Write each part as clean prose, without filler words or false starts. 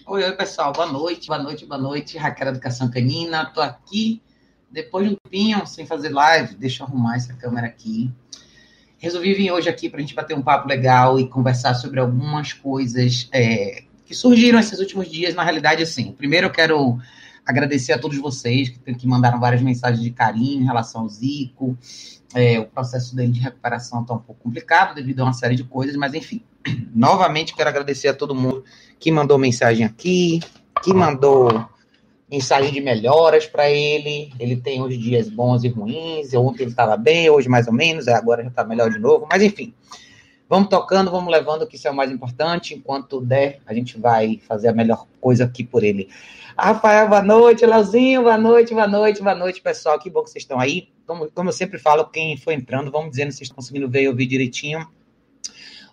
Oi, oi, pessoal. Boa noite, boa noite, boa noite. Raquel Educação Canina. Tô aqui depois de um tempinho sem fazer live. Deixa eu arrumar essa câmera aqui. Resolvi vir hoje aqui para a gente bater um papo legal e conversar sobre algumas coisas que surgiram esses últimos dias. Na realidade, assim, primeiro eu quero agradecer a todos vocês que mandaram várias mensagens de carinho em relação ao Zico. O processo dele de recuperação está um pouco complicado devido a uma série de coisas, mas enfim. Novamente quero agradecer a todo mundo que mandou mensagem aqui, que mandou mensagem de melhoras para ele. Ele tem os dias bons e ruins. Ontem ele estava bem, hoje mais ou menos, agora já está melhor de novo. Mas enfim, vamos tocando, vamos levando, que isso é o mais importante. Enquanto der, a gente vai fazer a melhor coisa aqui por ele. Rafael, boa noite. Leozinho, boa noite, boa noite, boa noite, pessoal. Que bom que vocês estão aí. Como eu sempre falo, quem for entrando, vamos dizendo se vocês estão conseguindo ver e ouvir direitinho.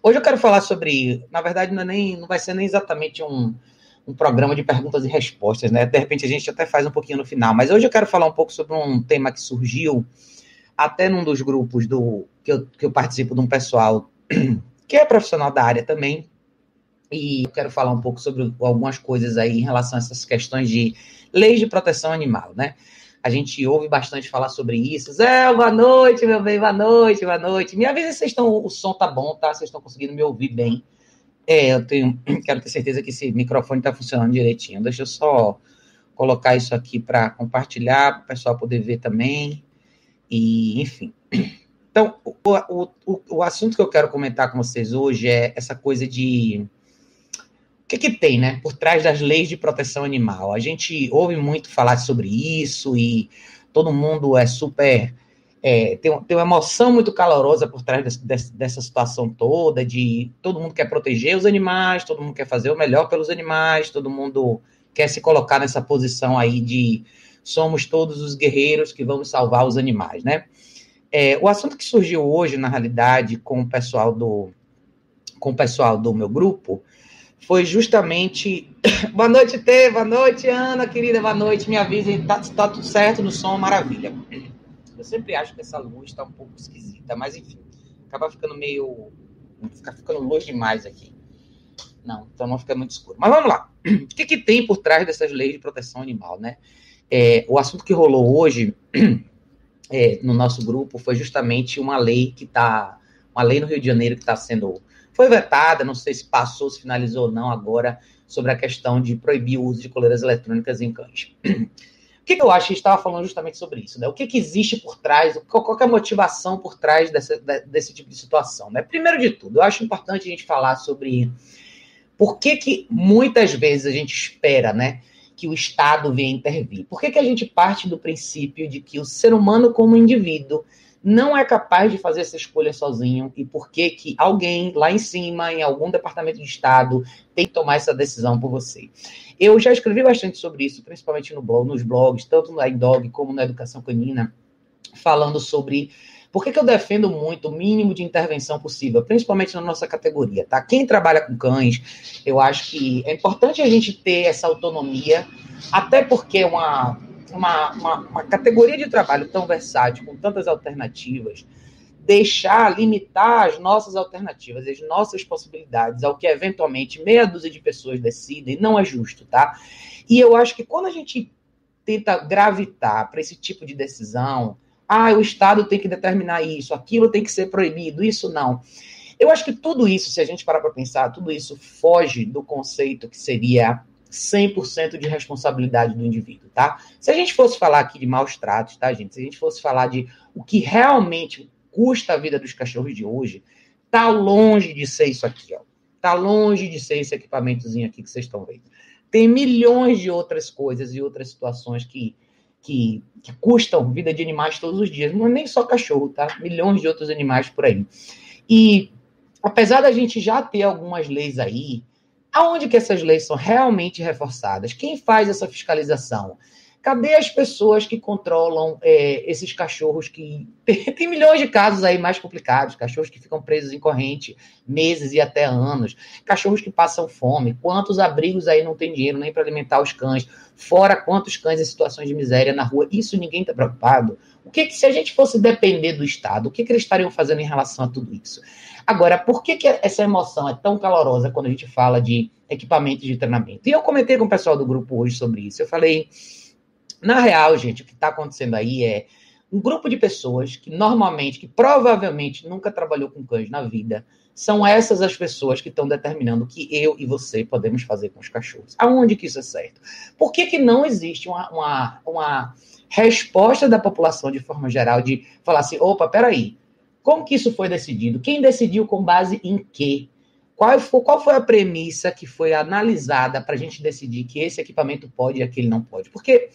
Hoje eu quero falar sobre, na verdade, não vai ser nem exatamente um programa de perguntas e respostas, né? De repente a gente até faz um pouquinho no final, mas hoje eu quero falar um pouco sobre um tema que surgiu até num dos grupos que eu participo de um pessoal que é profissional da área também, e eu quero falar um pouco sobre algumas coisas aí em relação a essas questões de leis de proteção animal, né? A gente ouve bastante falar sobre isso. Zé, boa noite, meu bem, boa noite, boa noite. Me avisa se o som tá bom, tá? Vocês estão conseguindo me ouvir bem. Quero ter certeza que esse microfone está funcionando direitinho. Deixa eu só colocar isso aqui para compartilhar, para o pessoal poder ver também. E, enfim. Então, o assunto que eu quero comentar com vocês hoje é essa coisa de o que tem, né, por trás das leis de proteção animal. A gente ouve muito falar sobre isso e todo mundo é super... tem uma emoção muito calorosa por trás dessa situação toda, de todo mundo quer proteger os animais, todo mundo quer fazer o melhor pelos animais, todo mundo quer se colocar nessa posição aí de somos todos os guerreiros que vamos salvar os animais, né? O assunto que surgiu hoje, na realidade, com o pessoal do meu grupo, foi justamente... Boa noite, Tê, boa noite, Ana, querida, boa noite, me avisem, tá tudo certo no som, maravilha. Eu sempre acho que essa luz está um pouco esquisita, mas enfim, acaba ficando fica ficando luz demais aqui. Não, então não fica muito escuro. Mas vamos lá. O que tem por trás dessas leis de proteção animal, né? O assunto que rolou hoje no nosso grupo foi justamente uma lei no Rio de Janeiro que está sendo... Foi vetada, não sei se passou, se finalizou ou não agora, sobre a questão de proibir o uso de coleiras eletrônicas em cães. O que eu acho que a gente estava falando justamente sobre isso, né? O que existe por trás, qual é a motivação por trás desse tipo de situação, né? Primeiro de tudo, eu acho importante a gente falar sobre por que muitas vezes a gente espera, né, que o Estado venha intervir. Por que a gente parte do princípio de que o ser humano como indivíduo não é capaz de fazer essa escolha sozinho e por que alguém lá em cima, em algum departamento de Estado, tem que tomar essa decisão por você. Eu já escrevi bastante sobre isso, principalmente nos blogs, tanto no iDog como na Educação Canina, falando sobre por que eu defendo muito o mínimo de intervenção possível, principalmente na nossa categoria, tá? Quem trabalha com cães, eu acho que é importante a gente ter essa autonomia, até porque uma categoria de trabalho tão versátil, com tantas alternativas, limitar as nossas alternativas, as nossas possibilidades ao que eventualmente meia dúzia de pessoas decidem, não é justo, tá? E eu acho que quando a gente tenta gravitar para esse tipo de decisão, o Estado tem que determinar isso, aquilo tem que ser proibido, isso não. Eu acho que tudo isso, se a gente parar para pensar, tudo isso foge do conceito que seria 100% de responsabilidade do indivíduo, tá? Se a gente fosse falar aqui de maus tratos, tá, gente? Se a gente fosse falar de o que realmente custa a vida dos cachorros de hoje, tá longe de ser isso aqui, ó. Tá longe de ser esse equipamentozinho aqui que vocês estão vendo. Tem milhões de outras coisas e outras situações que custam vida de animais todos os dias. Não é nem só cachorro, tá? Milhões de outros animais por aí. E, apesar da gente já ter algumas leis aí, aonde que essas leis são realmente reforçadas? Quem faz essa fiscalização? Cadê as pessoas que controlam esses cachorros que... Tem milhões de casos aí mais complicados, cachorros que ficam presos em corrente meses e até anos, cachorros que passam fome, quantos abrigos aí não tem dinheiro nem para alimentar os cães, fora quantos cães em situações de miséria na rua, isso ninguém está preocupado. O que se a gente fosse depender do Estado, o que eles estariam fazendo em relação a tudo isso? Agora, por que essa emoção é tão calorosa quando a gente fala de equipamentos de treinamento? E eu comentei com o pessoal do grupo hoje sobre isso, eu falei... Na real, gente, o que está acontecendo aí é um grupo de pessoas que normalmente, que provavelmente nunca trabalhou com cães na vida, são essas as pessoas que estão determinando o que eu e você podemos fazer com os cachorros. Aonde que isso é certo? Por que não existe uma resposta da população de forma geral de falar assim, opa, peraí, como que isso foi decidido? Quem decidiu com base em quê? Qual foi a premissa que foi analisada para a gente decidir que esse equipamento pode e aquele não pode? Porque...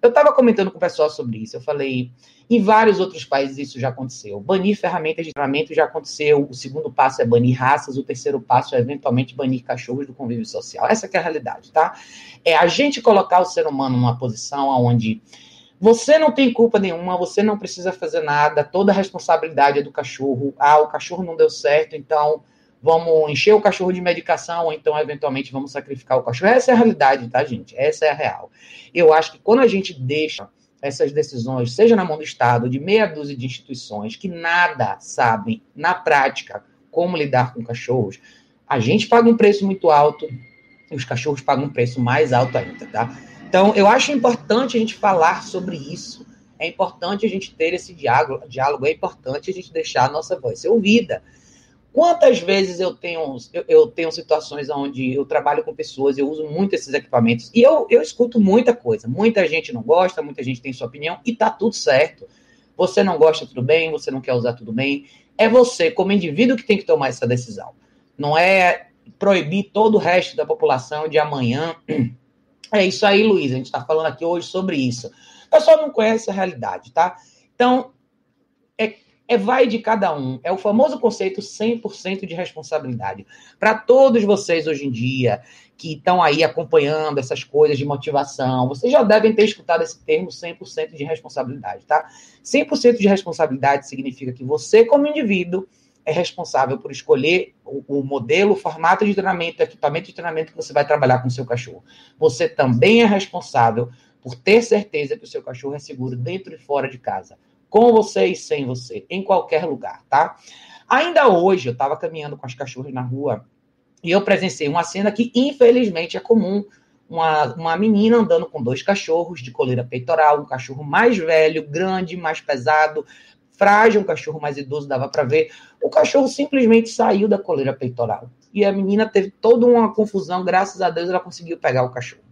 eu estava comentando com o pessoal sobre isso, eu falei, em vários outros países isso já aconteceu. Banir ferramentas de treinamento já aconteceu, o segundo passo é banir raças, o terceiro passo é eventualmente banir cachorros do convívio social. Essa que é a realidade, tá? É a gente colocar o ser humano numa posição onde você não tem culpa nenhuma, você não precisa fazer nada, toda a responsabilidade é do cachorro. Ah, o cachorro não deu certo, então... vamos encher o cachorro de medicação, ou então, eventualmente, vamos sacrificar o cachorro. Essa é a realidade, tá, gente? Essa é a real. Eu acho que quando a gente deixa essas decisões, seja na mão do Estado, de meia dúzia de instituições que nada sabem, na prática, como lidar com cachorros, a gente paga um preço muito alto e os cachorros pagam um preço mais alto ainda, tá? Então, eu acho importante a gente falar sobre isso. É importante a gente ter esse diálogo, é importante a gente deixar a nossa voz ser ouvida. Quantas vezes eu tenho situações onde eu trabalho com pessoas, eu uso muito esses equipamentos, e eu escuto muita coisa. Muita gente não gosta, muita gente tem sua opinião, e tá tudo certo. Você não gosta, tudo bem, você não quer usar, tudo bem. É você, como indivíduo, que tem que tomar essa decisão. Não é proibir todo o resto da população de amanhã. É isso aí, Luiz, a gente está falando aqui hoje sobre isso. O pessoal não conhece a realidade, tá? Então, vai de cada um. É o famoso conceito 100% de responsabilidade. Para todos vocês hoje em dia, que estão aí acompanhando essas coisas de motivação, vocês já devem ter escutado esse termo 100% de responsabilidade, tá? 100% de responsabilidade significa que você, como indivíduo, é responsável por escolher o modelo, o formato de treinamento, o equipamento de treinamento que você vai trabalhar com o seu cachorro. Você também é responsável por ter certeza que o seu cachorro é seguro dentro e fora de casa. Com você e sem você, em qualquer lugar, tá? Ainda hoje, eu estava caminhando com as cachorras na rua e eu presenciei uma cena que, infelizmente, é comum. Uma menina andando com 2 cachorros de coleira peitoral, um cachorro mais velho, grande, mais pesado, frágil, um cachorro mais idoso, dava para ver. O cachorro simplesmente saiu da coleira peitoral. E a menina teve toda uma confusão, graças a Deus ela conseguiu pegar o cachorro.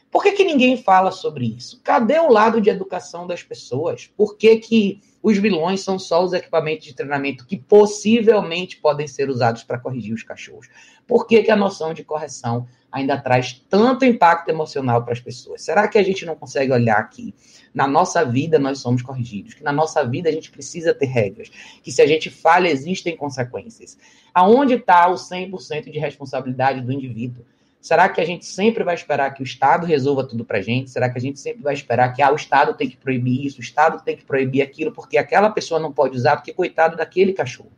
Por que ninguém fala sobre isso? Cadê o lado de educação das pessoas? Por que os vilões são só os equipamentos de treinamento que possivelmente podem ser usados para corrigir os cachorros? Por que a noção de correção ainda traz tanto impacto emocional para as pessoas? Será que a gente não consegue olhar que na nossa vida nós somos corrigidos? Que na nossa vida a gente precisa ter regras? Que se a gente falha, existem consequências? Aonde está o 100% de responsabilidade do indivíduo? Será que a gente sempre vai esperar que o Estado resolva tudo pra gente? Será que a gente sempre vai esperar que o Estado tem que proibir isso, o Estado tem que proibir aquilo, porque aquela pessoa não pode usar, porque coitado daquele cachorro?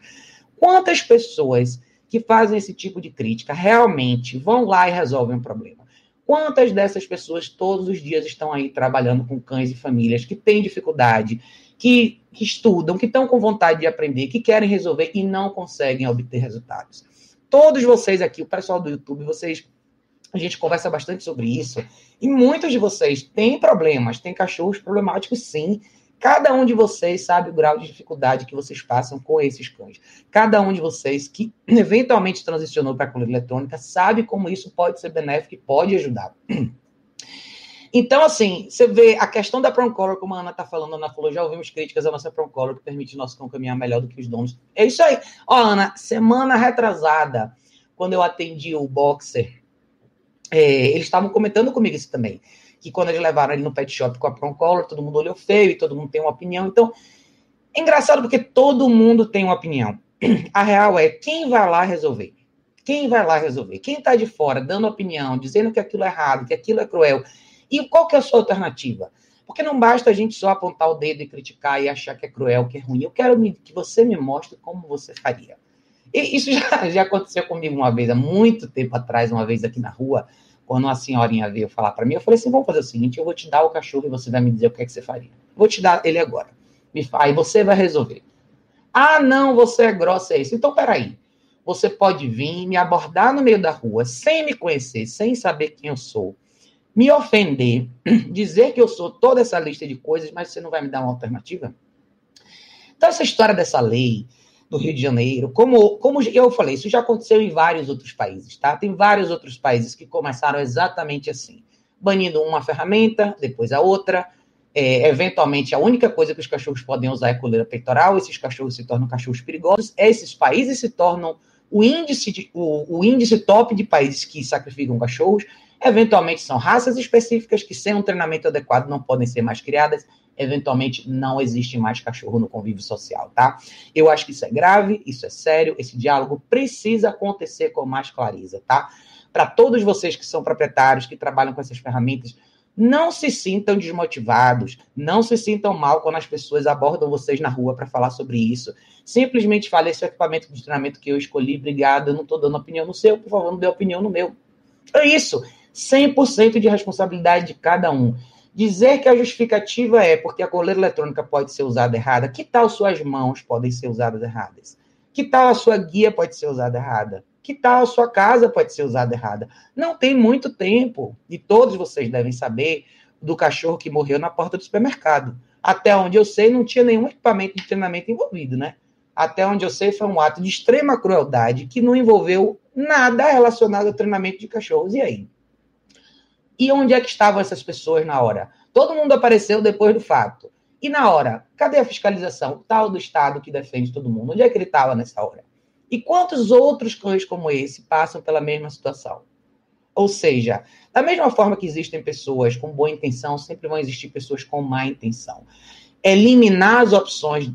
Quantas pessoas que fazem esse tipo de crítica realmente vão lá e resolvem o problema? Quantas dessas pessoas todos os dias estão aí trabalhando com cães e famílias que têm dificuldade, que estudam, que estão com vontade de aprender, que querem resolver e não conseguem obter resultados? Todos vocês aqui, o pessoal do YouTube, a gente conversa bastante sobre isso, e muitos de vocês têm problemas, têm cachorros problemáticos, sim. Cada um de vocês sabe o grau de dificuldade que vocês passam com esses cães. Cada um de vocês que eventualmente transicionou para a coleira eletrônica sabe como isso pode ser benéfico e pode ajudar. Então, assim, você vê a questão da Prong Collar, como a Ana está falando, a Ana falou, já ouvimos críticas à nossa Prong Collar, que permite o nosso cão caminhar melhor do que os donos. É isso aí. Ó, Ana, semana retrasada, quando eu atendi o boxer, eles estavam comentando comigo isso também, que quando eles levaram ele no pet shop com a Prong Collar, todo mundo olhou feio e todo mundo tem uma opinião. Então, é engraçado porque todo mundo tem uma opinião. A real é quem vai lá resolver. Quem vai lá resolver? Quem está de fora dando opinião, dizendo que aquilo é errado, que aquilo é cruel, E qual que é a sua alternativa? Porque não basta a gente só apontar o dedo e criticar e achar que é cruel, que é ruim. Eu quero que você me mostre como você faria. E isso já aconteceu comigo uma vez, há muito tempo atrás, uma vez aqui na rua, quando uma senhorinha veio falar para mim, eu falei assim, vamos fazer o seguinte, eu vou te dar o cachorro e você vai me dizer o que é que você faria. Vou te dar ele agora. Aí você vai resolver. Ah, não, você é grossa, é isso. Então, peraí. Você pode vir me abordar no meio da rua, sem me conhecer, sem saber quem eu sou, me ofender, dizer que eu sou toda essa lista de coisas, mas você não vai me dar uma alternativa? Então, essa história dessa lei do Rio de Janeiro, como eu falei, isso já aconteceu em vários outros países, tá? Tem vários outros países que começaram exatamente assim, banindo uma ferramenta, depois a outra, eventualmente a única coisa que os cachorros podem usar é coleira peitoral, esses cachorros se tornam cachorros perigosos, esses países se tornam o índice top de países que sacrificam cachorros, eventualmente são raças específicas que sem um treinamento adequado não podem ser mais criadas, eventualmente não existe mais cachorro no convívio social, tá? Eu acho que isso é grave, isso é sério, esse diálogo precisa acontecer com mais clareza, tá? Para todos vocês que são proprietários, que trabalham com essas ferramentas, não se sintam desmotivados, não se sintam mal quando as pessoas abordam vocês na rua para falar sobre isso. Simplesmente fale, esse equipamento de treinamento que eu escolhi, obrigado, eu não estou dando opinião no seu, por favor, não dê opinião no meu. É isso, 100% de responsabilidade de cada um. Dizer que a justificativa é porque a coleira eletrônica pode ser usada errada, que tal suas mãos podem ser usadas erradas? Que tal a sua guia pode ser usada errada? Que tal a sua casa pode ser usada errada? Não tem muito tempo, e todos vocês devem saber, do cachorro que morreu na porta do supermercado. Até onde eu sei, não tinha nenhum equipamento de treinamento envolvido, né? Até onde eu sei, foi um ato de extrema crueldade que não envolveu nada relacionado ao treinamento de cachorros. E aí? E onde é que estavam essas pessoas na hora? Todo mundo apareceu depois do fato. E na hora, cadê a fiscalização tal do Estado que defende todo mundo? Onde é que ele estava nessa hora? E quantos outros cães como esse passam pela mesma situação? Ou seja, da mesma forma que existem pessoas com boa intenção, sempre vão existir pessoas com má intenção. Eliminar as opções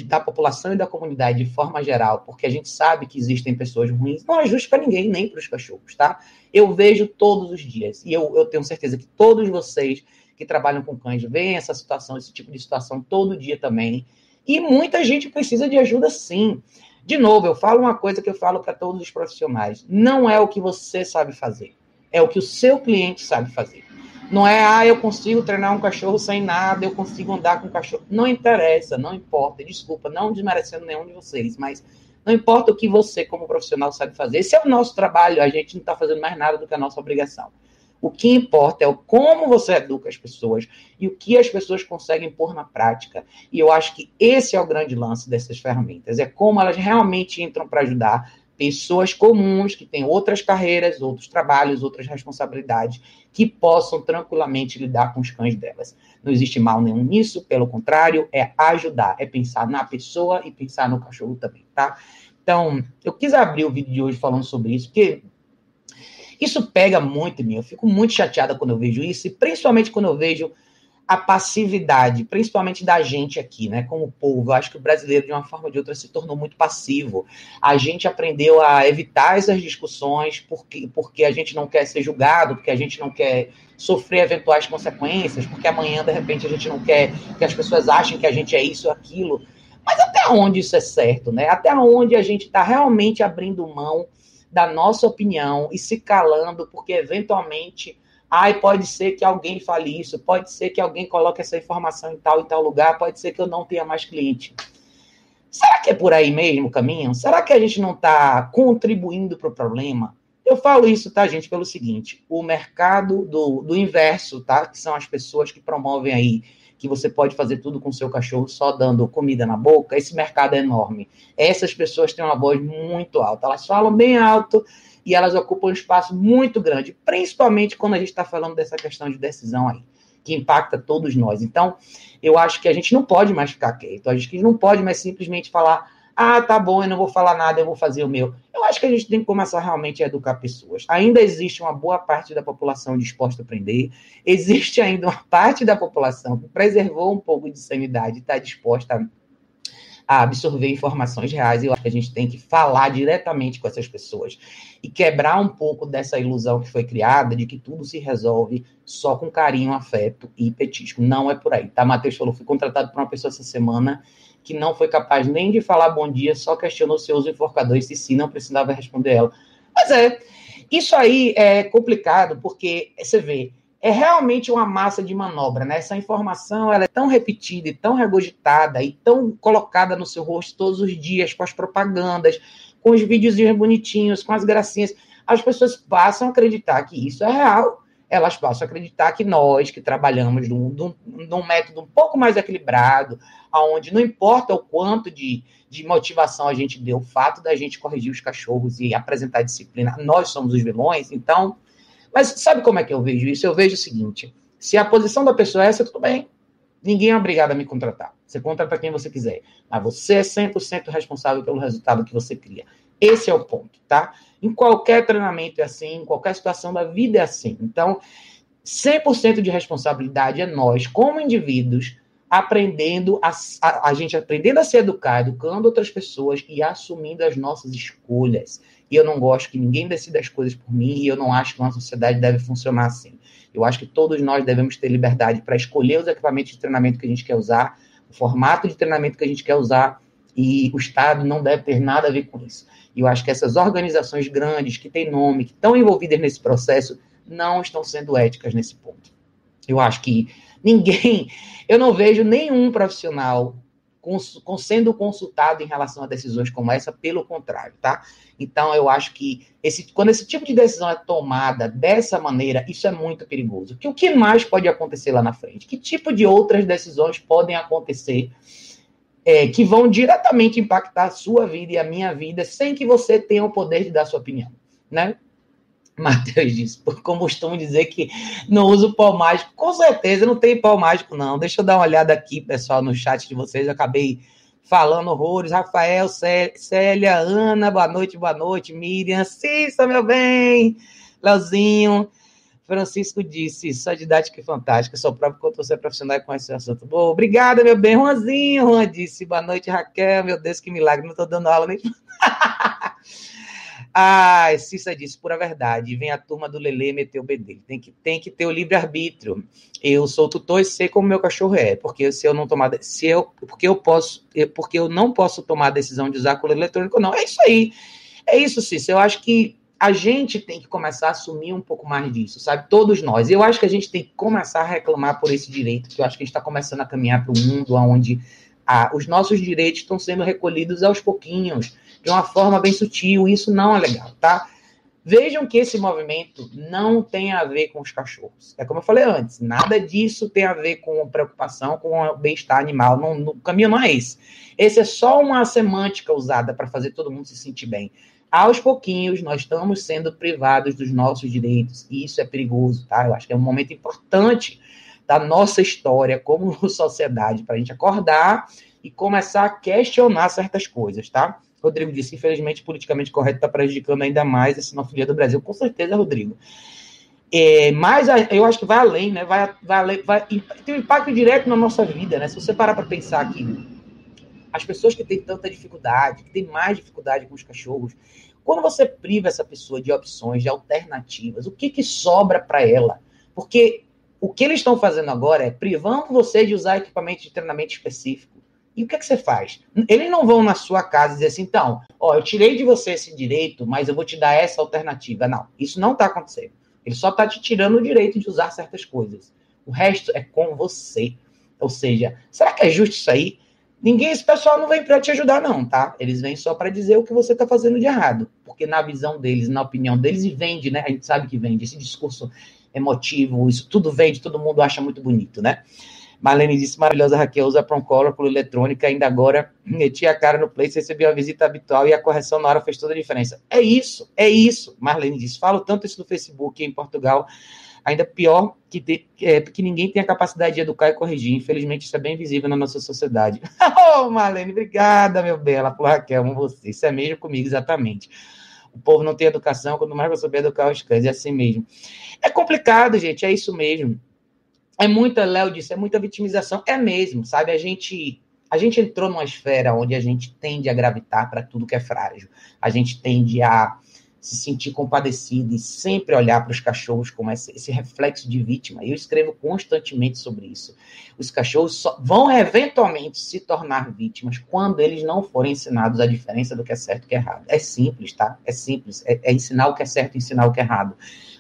da população e da comunidade de forma geral, porque a gente sabe que existem pessoas ruins, não é justo para ninguém, nem para os cachorros, tá? Eu vejo todos os dias, e eu tenho certeza que todos vocês que trabalham com cães veem essa situação, esse tipo de situação todo dia também, e muita gente precisa de ajuda sim. De novo, eu falo uma coisa que eu falo para todos os profissionais, não é o que você sabe fazer, é o que o seu cliente sabe fazer. Não é, eu consigo treinar um cachorro sem nada, eu consigo andar com um cachorro. Não interessa, não importa. Desculpa, não desmerecendo nenhum de vocês, mas não importa o que você, como profissional, sabe fazer. Esse é o nosso trabalho, a gente não está fazendo mais nada do que a nossa obrigação. O que importa é o como você educa as pessoas e o que as pessoas conseguem pôr na prática. E eu acho que esse é o grande lance dessas ferramentas, é como elas realmente entram para ajudar pessoas comuns que têm outras carreiras, outros trabalhos, outras responsabilidades, que possam tranquilamente lidar com os cães delas. Não existe mal nenhum nisso, pelo contrário, é ajudar, é pensar na pessoa e pensar no cachorro também, tá? Então, eu quis abrir o vídeo de hoje falando sobre isso, porque isso pega muito em mim, eu fico muito chateada quando eu vejo isso, e principalmente quando eu vejo a passividade, principalmente da gente aqui, né, como povo. Eu acho que o brasileiro, de uma forma ou de outra, se tornou muito passivo. A gente aprendeu a evitar essas discussões porque a gente não quer ser julgado, porque a gente não quer sofrer eventuais consequências, porque amanhã, de repente, a gente não quer que as pessoas achem que a gente é isso ou aquilo. Mas até onde isso é certo, né? Até onde a gente está realmente abrindo mão da nossa opinião e se calando, porque, eventualmente, pode ser que alguém fale isso, pode ser que alguém coloque essa informação em tal lugar, pode ser que eu não tenha mais cliente. Será que é por aí mesmo o caminho? Será que a gente não está contribuindo para o problema? Eu falo isso, tá, gente, pelo seguinte, o mercado do inverso, tá, que são as pessoas que promovem aí que você pode fazer tudo com o seu cachorro só dando comida na boca, esse mercado é enorme. Essas pessoas têm uma voz muito alta, elas falam bem alto, e elas ocupam um espaço muito grande, principalmente quando a gente está falando dessa questão de decisão aí, que impacta todos nós. Então, eu acho que a gente não pode mais ficar quieto, a gente não pode mais simplesmente falar, tá bom, eu não vou falar nada, eu vou fazer o meu. Eu acho que a gente tem que começar realmente a educar pessoas. Ainda existe uma boa parte da população disposta a aprender, existe ainda uma parte da população que preservou um pouco de sanidade e está disposta a absorver informações reais. Eu acho que a gente tem que falar diretamente com essas pessoas e quebrar um pouco dessa ilusão que foi criada de que tudo se resolve só com carinho, afeto e petisco. Não é por aí, tá? Matheus falou, fui contratado por uma pessoa essa semana que não foi capaz nem de falar bom dia, só questionou se eu uso enforcador e se sim, não precisava responder ela. Mas isso aí é complicado, porque você vê, é realmente uma massa de manobra, né? Essa informação ela é tão repetida e tão regurgitada e tão colocada no seu rosto todos os dias, com as propagandas, com os videozinhos bonitinhos, com as gracinhas. As pessoas passam a acreditar que isso é real, elas passam a acreditar que nós, que trabalhamos num método um pouco mais equilibrado, onde não importa o quanto de motivação a gente deu, o fato da gente corrigir os cachorros e apresentar disciplina, nós somos os vilões, então... Mas sabe como é que eu vejo isso? Eu vejo o seguinte, se a posição da pessoa é essa, tudo bem, ninguém é obrigado a me contratar, você contrata quem você quiser, mas você é 100% responsável pelo resultado que você cria. Esse é o ponto, tá? Em qualquer treinamento é assim, em qualquer situação da vida é assim. Então, 100% de responsabilidade é nós, como indivíduos, a gente aprendendo a se educar, educando outras pessoas e assumindo as nossas escolhas. E eu não gosto que ninguém decida as coisas por mim e eu não acho que uma sociedade deve funcionar assim. Eu acho que todos nós devemos ter liberdade para escolher os equipamentos de treinamento que a gente quer usar, o formato de treinamento que a gente quer usar, e o Estado não deve ter nada a ver com isso. E eu acho que essas organizações grandes, que têm nome, que estão envolvidas nesse processo, não estão sendo éticas nesse ponto. Eu acho que eu não vejo nenhum profissional sendo consultado em relação a decisões como essa, pelo contrário, tá? Então, eu acho que quando esse tipo de decisão é tomada dessa maneira, isso é muito perigoso. O que mais pode acontecer lá na frente? Que tipo de outras decisões podem acontecer que vão diretamente impactar a sua vida e a minha vida, sem que você tenha o poder de dar sua opinião, né? Matheus disse, como costumo dizer que não uso pau mágico. Com certeza, não tem pau mágico, não. Deixa eu dar uma olhada aqui, pessoal, no chat de vocês. Eu acabei falando horrores. Rafael, Célia, Ana, boa noite. Miriam, Cissa, meu bem. Leozinho. Francisco disse, sua didática é fantástica, só prova quanto você é profissional e conhece o assunto. Bom, obrigada, meu bem. Juan disse, boa noite, Raquel. Meu Deus, que milagre, não estou dando aula nem... Cissa disse, pura verdade, vem a turma do Lelê meter o bedelho, tem que ter o livre-arbítrio. Eu sou tutor e sei como meu cachorro é, porque porque eu não posso tomar a decisão de usar coleira eletrônico, não. É isso aí. É isso, Cissa. Eu acho que a gente tem que começar a assumir um pouco mais disso, sabe? Todos nós. Eu acho que a gente tem que começar a reclamar por esse direito, que eu acho que a gente está começando a caminhar para um mundo onde os nossos direitos estão sendo recolhidos aos pouquinhos, de uma forma bem sutil, e isso não é legal, tá? Vejam que esse movimento não tem a ver com os cachorros. É como eu falei antes, nada disso tem a ver com preocupação com o bem-estar animal. O caminho não é esse. Esse é só uma semântica usada para fazer todo mundo se sentir bem. Aos pouquinhos, nós estamos sendo privados dos nossos direitos, e isso é perigoso, tá? Eu acho que é um momento importante da nossa história como sociedade, para a gente acordar e começar a questionar certas coisas, tá? Rodrigo disse, infelizmente, politicamente correto está prejudicando ainda mais a sinofilia do Brasil. Com certeza, Rodrigo. Mas eu acho que vai além, né? Vai tem um impacto direto na nossa vida, né? Se você parar para pensar que as pessoas que têm tanta dificuldade, que têm mais dificuldade com os cachorros, quando você priva essa pessoa de opções, de alternativas, o que sobra para ela? Porque o que eles estão fazendo agora é privando você de usar equipamento de treinamento específico. E o que você faz? Eles não vão na sua casa dizer assim, então, eu tirei de você esse direito, mas eu vou te dar essa alternativa. Não, isso não está acontecendo. Ele só está te tirando o direito de usar certas coisas. O resto é com você. Ou seja, será que é justo isso aí? Esse pessoal não vem para te ajudar, não, tá? Eles vêm só para dizer o que você está fazendo de errado. Porque na visão deles, na opinião deles, e vende, né? A gente sabe que vende. Esse discurso emotivo, isso tudo vende, todo mundo acha muito bonito, né? Marlene disse, maravilhosa Raquel, usa Proncolor por eletrônica, ainda agora meti a cara no Play, recebeu a visita habitual e a correção na hora fez toda a diferença. É isso. Marlene disse, falo tanto isso no Facebook em Portugal, ainda pior que ninguém tem a capacidade de educar e corrigir. Infelizmente, isso é bem visível na nossa sociedade. Marlene, obrigada, meu bela, por Raquel, amo você. Isso é mesmo comigo, exatamente. O povo não tem educação, quando mais vai saber educar os cães, é assim mesmo. É complicado, gente, é isso mesmo. Léo disse, é muita vitimização. É mesmo, sabe? A gente A gente entrou numa esfera onde a gente tende a gravitar para tudo que é frágil. A gente tende a se sentir compadecido e sempre olhar para os cachorros como esse reflexo de vítima. Eu escrevo constantemente sobre isso. Os cachorros vão eventualmente se tornar vítimas quando eles não forem ensinados a diferença do que é certo e o que é errado. É simples, tá? É simples. É ensinar o que é certo e ensinar o que é errado.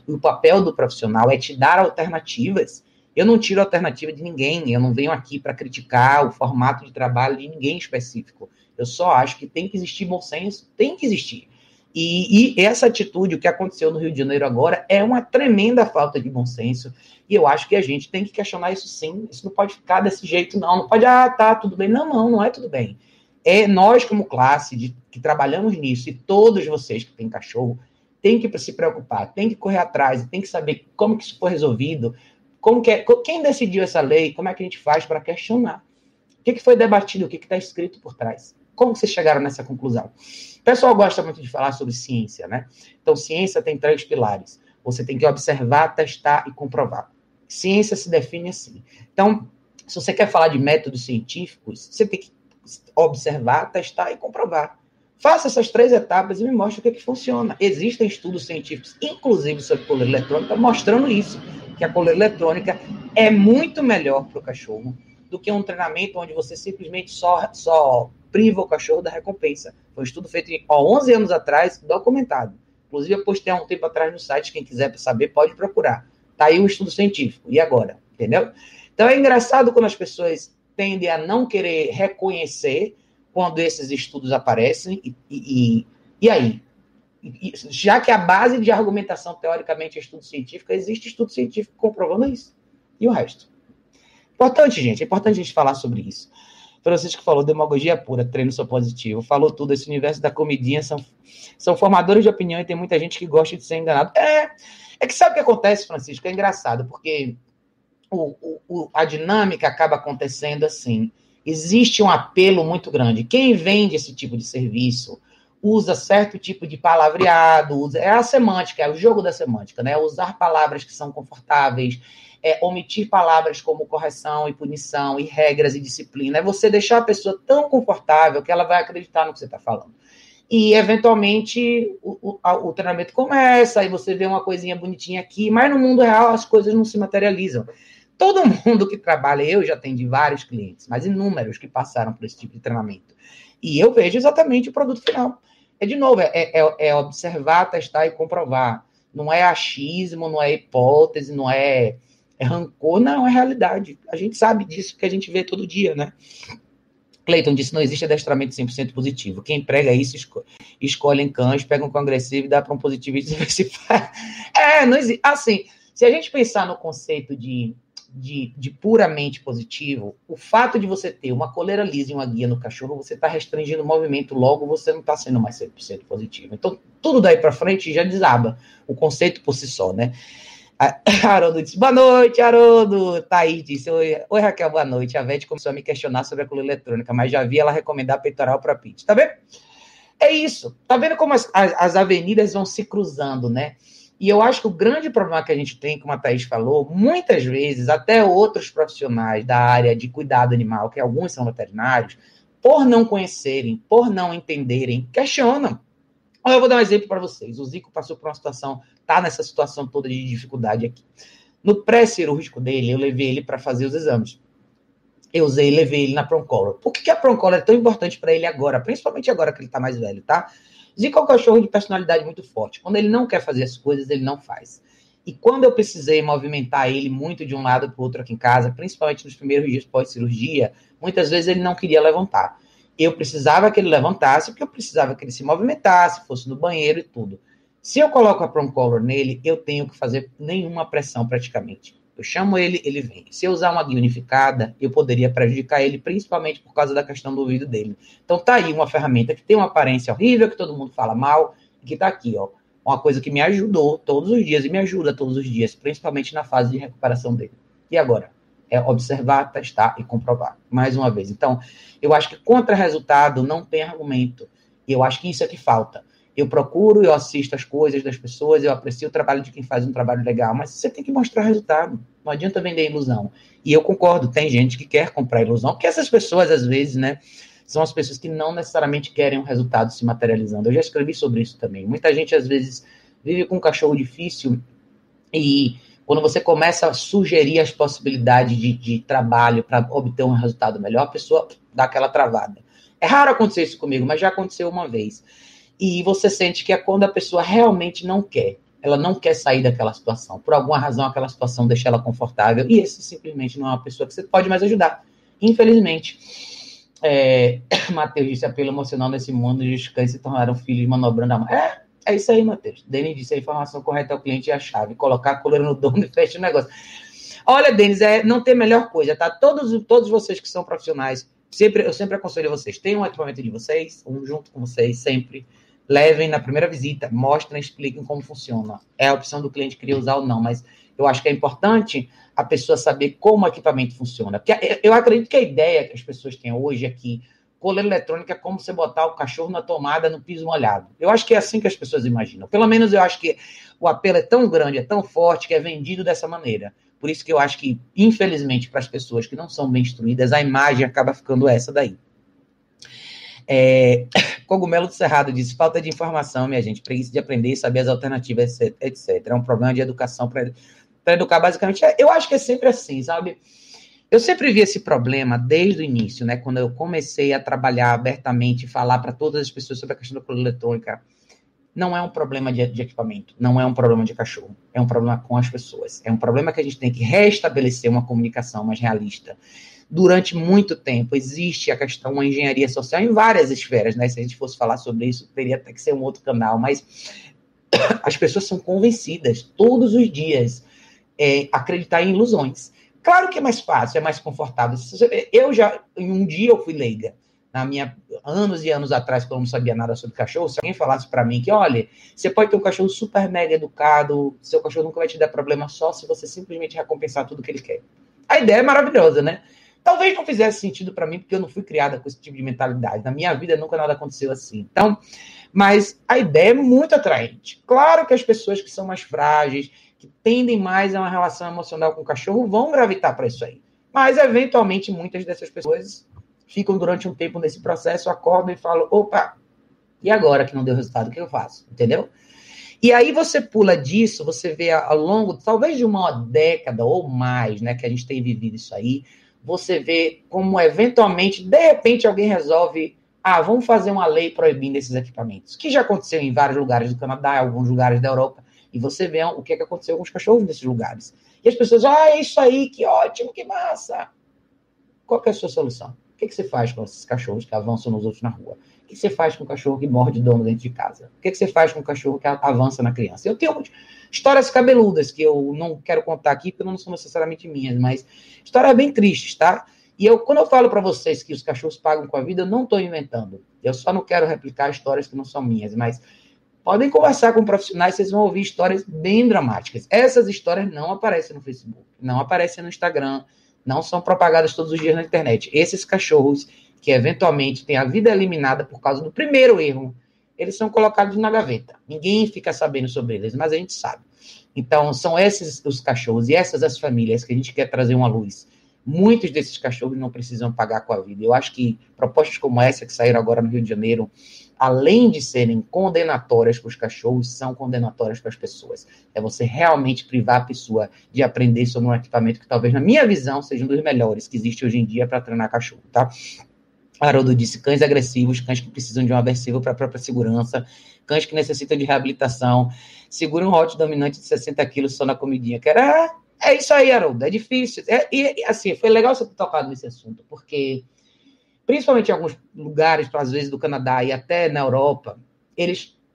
O papel do profissional é te dar alternativas. Eu não tiro a alternativa de ninguém. Eu não venho aqui para criticar o formato de trabalho de ninguém específico. Eu só acho que tem que existir bom senso. Tem que existir. E essa atitude, o que aconteceu no Rio de Janeiro agora, é uma tremenda falta de bom senso. E eu acho que a gente tem que questionar isso sim. Isso não pode ficar desse jeito, não. Não pode, tá, tudo bem. Não é tudo bem. É nós, como classe, que trabalhamos nisso, e todos vocês que têm cachorro, tem que se preocupar, tem que correr atrás, tem que saber como que isso foi resolvido, quem decidiu essa lei, como é que a gente faz para questionar. O que foi debatido, o que está escrito por trás. Como vocês chegaram nessa conclusão? O pessoal gosta muito de falar sobre ciência, né? Então, ciência tem 3 pilares. Você tem que observar, testar e comprovar. Ciência se define assim. Então, se você quer falar de métodos científicos, você tem que observar, testar e comprovar. Faça essas 3 etapas e me mostre o que funciona. Existem estudos científicos, inclusive sobre coleira eletrônica, mostrando isso, que a coleira eletrônica é muito melhor para o cachorro do que um treinamento onde você simplesmente só priva o cachorro da recompensa. Foi um estudo feito há 11 anos atrás, documentado. Inclusive, eu postei há um tempo atrás no site, quem quiser saber pode procurar. Tá aí o estudo científico. E agora? Entendeu? Então, é engraçado quando as pessoas tendem a não querer reconhecer quando esses estudos aparecem. E aí? Já que a base de argumentação, teoricamente, é estudo científico, existe estudo científico comprovando isso. E o resto? Importante, gente. É importante a gente falar sobre isso. Francisco falou, demagogia pura, treino só positivo. Falou tudo, esse universo da comidinha são formadores de opinião e tem muita gente que gosta de ser enganado. É que sabe o que acontece, Francisco? É engraçado, porque a dinâmica acaba acontecendo assim. Existe um apelo muito grande. Quem vende esse tipo de serviço usa certo tipo de palavreado, é a semântica, é o jogo da semântica, né? Usar palavras que são confortáveis, omitir palavras como correção e punição, e regras e disciplina. É você deixar a pessoa tão confortável que ela vai acreditar no que você está falando. E, eventualmente, o treinamento começa, aí você vê uma coisinha bonitinha aqui, mas no mundo real as coisas não se materializam. Todo mundo que trabalha, eu já atendi vários clientes, mas inúmeros que passaram por esse tipo de treinamento. E eu vejo exatamente o produto final. De novo, observar, testar e comprovar. Não é achismo, não é hipótese, não é rancor, não, é realidade. A gente sabe disso porque a gente vê todo dia, né? Cleiton disse, não existe adestramento 100% positivo. Quem prega isso, escolhe em cães, pega um cão agressivo e dá para um positivista e se faz. Não existe. Assim, se a gente pensar no conceito de puramente positivo, o fato de você ter uma coleira lisa e uma guia no cachorro, você está restringindo o movimento, logo você não está sendo mais 100% positivo. Então, tudo daí para frente já desaba o conceito por si só, né? Haroldo disse, boa noite, Haroldo. Thaís disse, oi Raquel, boa noite. A Vete começou a me questionar sobre a coleira eletrônica, mas já vi ela recomendar peitoral para Pete. Tá vendo? É isso. Tá vendo como as avenidas vão se cruzando, né? E eu acho que o grande problema que a gente tem, como a Thaís falou, muitas vezes, até outros profissionais da área de cuidado animal, que alguns são veterinários, por não conhecerem, por não entenderem, questionam. Eu vou dar um exemplo para vocês. O Zico passou por uma situação, tá nessa situação toda de dificuldade aqui. No pré-cirúrgico dele, eu levei ele para fazer os exames. Levei ele na Proncolor. Por que a Proncolor é tão importante para ele agora? Principalmente agora que ele tá mais velho, tá? Zico é um cachorro de personalidade muito forte. Quando ele não quer fazer as coisas, ele não faz. E quando eu precisei movimentar ele muito de um lado para o outro aqui em casa, principalmente nos primeiros dias pós-cirurgia, muitas vezes ele não queria levantar. Eu precisava que ele levantasse, porque eu precisava que ele se movimentasse, fosse no banheiro e tudo. Se eu coloco a Proncolor nele, eu tenho que fazer nenhuma pressão praticamente. Eu chamo ele, ele vem. Se eu usar uma guia unificada, eu poderia prejudicar ele, principalmente por causa da questão do ouvido dele. Então tá aí uma ferramenta que tem uma aparência horrível, que todo mundo fala mal, e que tá aqui, ó. Uma coisa que me ajudou todos os dias, e me ajuda todos os dias, principalmente na fase de recuperação dele. E agora? É observar, testar e comprovar. Mais uma vez. Então, eu acho que contra resultado não tem argumento. E eu acho que isso é que falta. Eu procuro, eu assisto as coisas das pessoas, eu aprecio o trabalho de quem faz um trabalho legal, mas você tem que mostrar resultado. Não adianta vender ilusão. E eu concordo, tem gente que quer comprar ilusão, porque essas pessoas, às vezes, né, são as pessoas que não necessariamente querem um resultado se materializando. Eu já escrevi sobre isso também. Muita gente, às vezes, vive com um cachorro difícil e quando você começa a sugerir as possibilidades de trabalho para obter um resultado melhor, a pessoa dá aquela travada. É raro acontecer isso comigo, mas já aconteceu uma vez. E você sente que é quando a pessoa realmente não quer. Ela não quer sair daquela situação. Por alguma razão, aquela situação deixa ela confortável. E esse simplesmente não é uma pessoa que você pode mais ajudar. Infelizmente. Matheus disse, apelo emocional nesse mundo de os cães se tornaram filhos manobrando a mão. É isso aí, Matheus. Denis disse, a informação correta ao cliente é a chave. Colocar a coleira no dono e fecha o negócio. Olha, Denis, não tem melhor coisa, tá? Todos vocês que são profissionais, eu sempre aconselho vocês, tenham um equipamento de vocês, junto com vocês, sempre. Levem na primeira visita, mostrem, expliquem como funciona. É a opção do cliente querer usar ou não, mas eu acho que é importante a pessoa saber como o equipamento funciona. Porque eu acredito que a ideia que as pessoas têm hoje é que coleira eletrônica é como você botar o cachorro na tomada no piso molhado. Eu acho que é assim que as pessoas imaginam. Pelo menos eu acho que o apelo é tão grande, é tão forte, que é vendido dessa maneira. Por isso que eu acho que, infelizmente, para as pessoas que não são bem instruídas, a imagem acaba ficando essa daí. Cogumelo do Cerrado disse, falta de informação, minha gente, preguiça de aprender, saber as alternativas, etc. É um problema de educação para educar, basicamente. Eu acho que é sempre assim, sabe? Eu sempre vi esse problema desde o início, né? Quando eu comecei a trabalhar abertamente, falar para todas as pessoas sobre a questão da coleira eletrônica. Não é um problema de equipamento, não é um problema de cachorro, é um problema com as pessoas. É um problema que a gente tem que restabelecer uma comunicação mais realista. Durante muito tempo existe a questão da engenharia social em várias esferas, né? Se a gente fosse falar sobre isso, teria até que ser um outro canal, mas as pessoas são convencidas todos os dias a acreditar em ilusões. Claro que é mais fácil, é mais confortável. Em um dia eu fui leiga. Anos e anos atrás, quando eu não sabia nada sobre cachorro, se alguém falasse para mim que, olha, você pode ter um cachorro super mega educado, seu cachorro nunca vai te dar problema só se você simplesmente recompensar tudo que ele quer. A ideia é maravilhosa, né? Talvez não fizesse sentido para mim, porque eu não fui criada com esse tipo de mentalidade. Na minha vida nunca nada aconteceu assim. Então, mas a ideia é muito atraente. Claro que as pessoas que são mais frágeis, que tendem mais a uma relação emocional com o cachorro, vão gravitar para isso aí. Mas, eventualmente, muitas dessas pessoas ficam durante um tempo nesse processo, acordam e falam, opa, e agora que não deu resultado, o que eu faço? Entendeu? E aí você pula disso, você vê ao longo, talvez de uma década ou mais, né, que a gente tem vivido isso aí, você vê como, eventualmente, de repente, alguém resolve, vamos fazer uma lei proibindo esses equipamentos, que já aconteceu em vários lugares do Canadá, em alguns lugares da Europa, e você vê o que aconteceu com os cachorros nesses lugares. E as pessoas, é isso aí, que ótimo, que massa. Qual que é a sua solução? O que você faz com esses cachorros que avançam nos outros na rua? O que você faz com o cachorro que morde o dono dentro de casa? O que você faz com o cachorro que avança na criança? Eu tenho histórias cabeludas que eu não quero contar aqui, porque não são necessariamente minhas, mas histórias bem tristes, tá? E quando eu falo para vocês que os cachorros pagam com a vida, eu não estou inventando. Eu só não quero replicar histórias que não são minhas, mas podem conversar com profissionais, vocês vão ouvir histórias bem dramáticas. Essas histórias não aparecem no Facebook, não aparecem no Instagram, não são propagadas todos os dias na internet. Esses cachorros que eventualmente têm a vida eliminada por causa do primeiro erro, eles são colocados na gaveta. Ninguém fica sabendo sobre eles, mas a gente sabe. Então, são esses os cachorros e essas as famílias que a gente quer trazer uma luz. Muitos desses cachorros não precisam pagar com a vida. Eu acho que propostas como essa que saíram agora no Rio de Janeiro, além de serem condenatórias para os cachorros, são condenatórias para as pessoas. É você realmente privar a pessoa de aprender sobre um equipamento que talvez, na minha visão, seja um dos melhores que existe hoje em dia para treinar cachorro, tá? Haroldo disse, cães agressivos, cães que precisam de um aversivo para a própria segurança, cães que necessitam de reabilitação, segura um hot dominante de 60 quilos só na comidinha. É isso aí, Haroldo, é difícil. Assim, foi legal você ter tocado nesse assunto, porque principalmente em alguns lugares, às vezes do Canadá e até na Europa,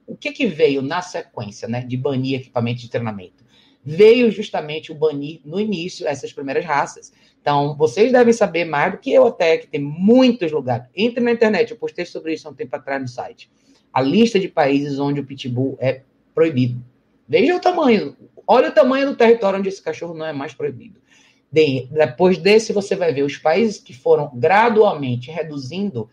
o que veio na sequência, né, de banir equipamento de treinamento? Veio justamente o banir, no início, essas primeiras raças. Então, vocês devem saber mais do que eu até, que tem muitos lugares. Entre na internet, eu postei sobre isso há um tempo atrás no site. A lista de países onde o pitbull é proibido. Veja o tamanho. Olha o tamanho do território onde esse cachorro não é mais proibido. Depois desse, você vai ver os países que foram gradualmente reduzindo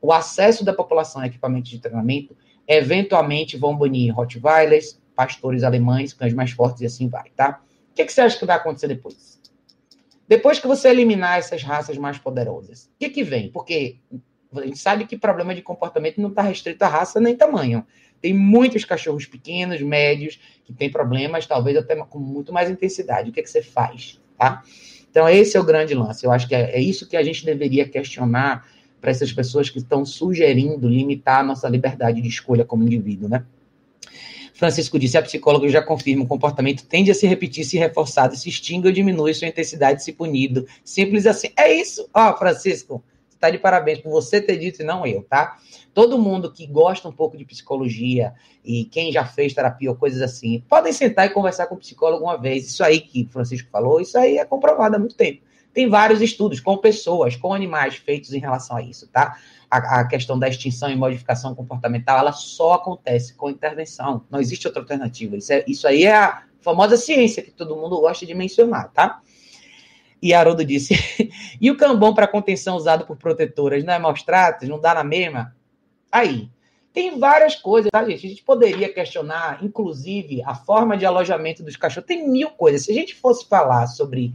o acesso da população a equipamentos de treinamento. Eventualmente vão banir Rottweilers, pastores alemães, cães mais fortes e assim vai, tá? O que você acha que vai acontecer depois? Depois que você eliminar essas raças mais poderosas, o que vem? Porque a gente sabe que problema de comportamento não está restrito à raça nem tamanho. Tem muitos cachorros pequenos, médios, que têm problemas, talvez até com muito mais intensidade. O que você faz? Tá? Então, esse é o grande lance. Eu acho que é isso que a gente deveria questionar para essas pessoas que estão sugerindo limitar a nossa liberdade de escolha como indivíduo, né? Francisco disse, a psicóloga já confirma, o comportamento tende a se repetir, se reforçado, se extingue ou diminui sua intensidade se punido. Simples assim. É isso. Francisco, você está de parabéns por você ter dito e não eu, tá? Todo mundo que gosta um pouco de psicologia e quem já fez terapia ou coisas assim, podem sentar e conversar com o psicólogo uma vez. Isso aí que o Francisco falou, isso aí é comprovado há muito tempo. Tem vários estudos com pessoas, com animais feitos em relação a isso, tá? A questão da extinção e modificação comportamental, ela só acontece com intervenção. Não existe outra alternativa. Isso aí é a famosa ciência que todo mundo gosta de mencionar, tá? E Haroldo disse, e o cambão para contenção usado por protetoras não é maus tratos? Não dá na mesma? Aí, tem várias coisas, tá, gente? A gente poderia questionar, inclusive, a forma de alojamento dos cachorros. Tem 1000 coisas. Se a gente fosse falar sobre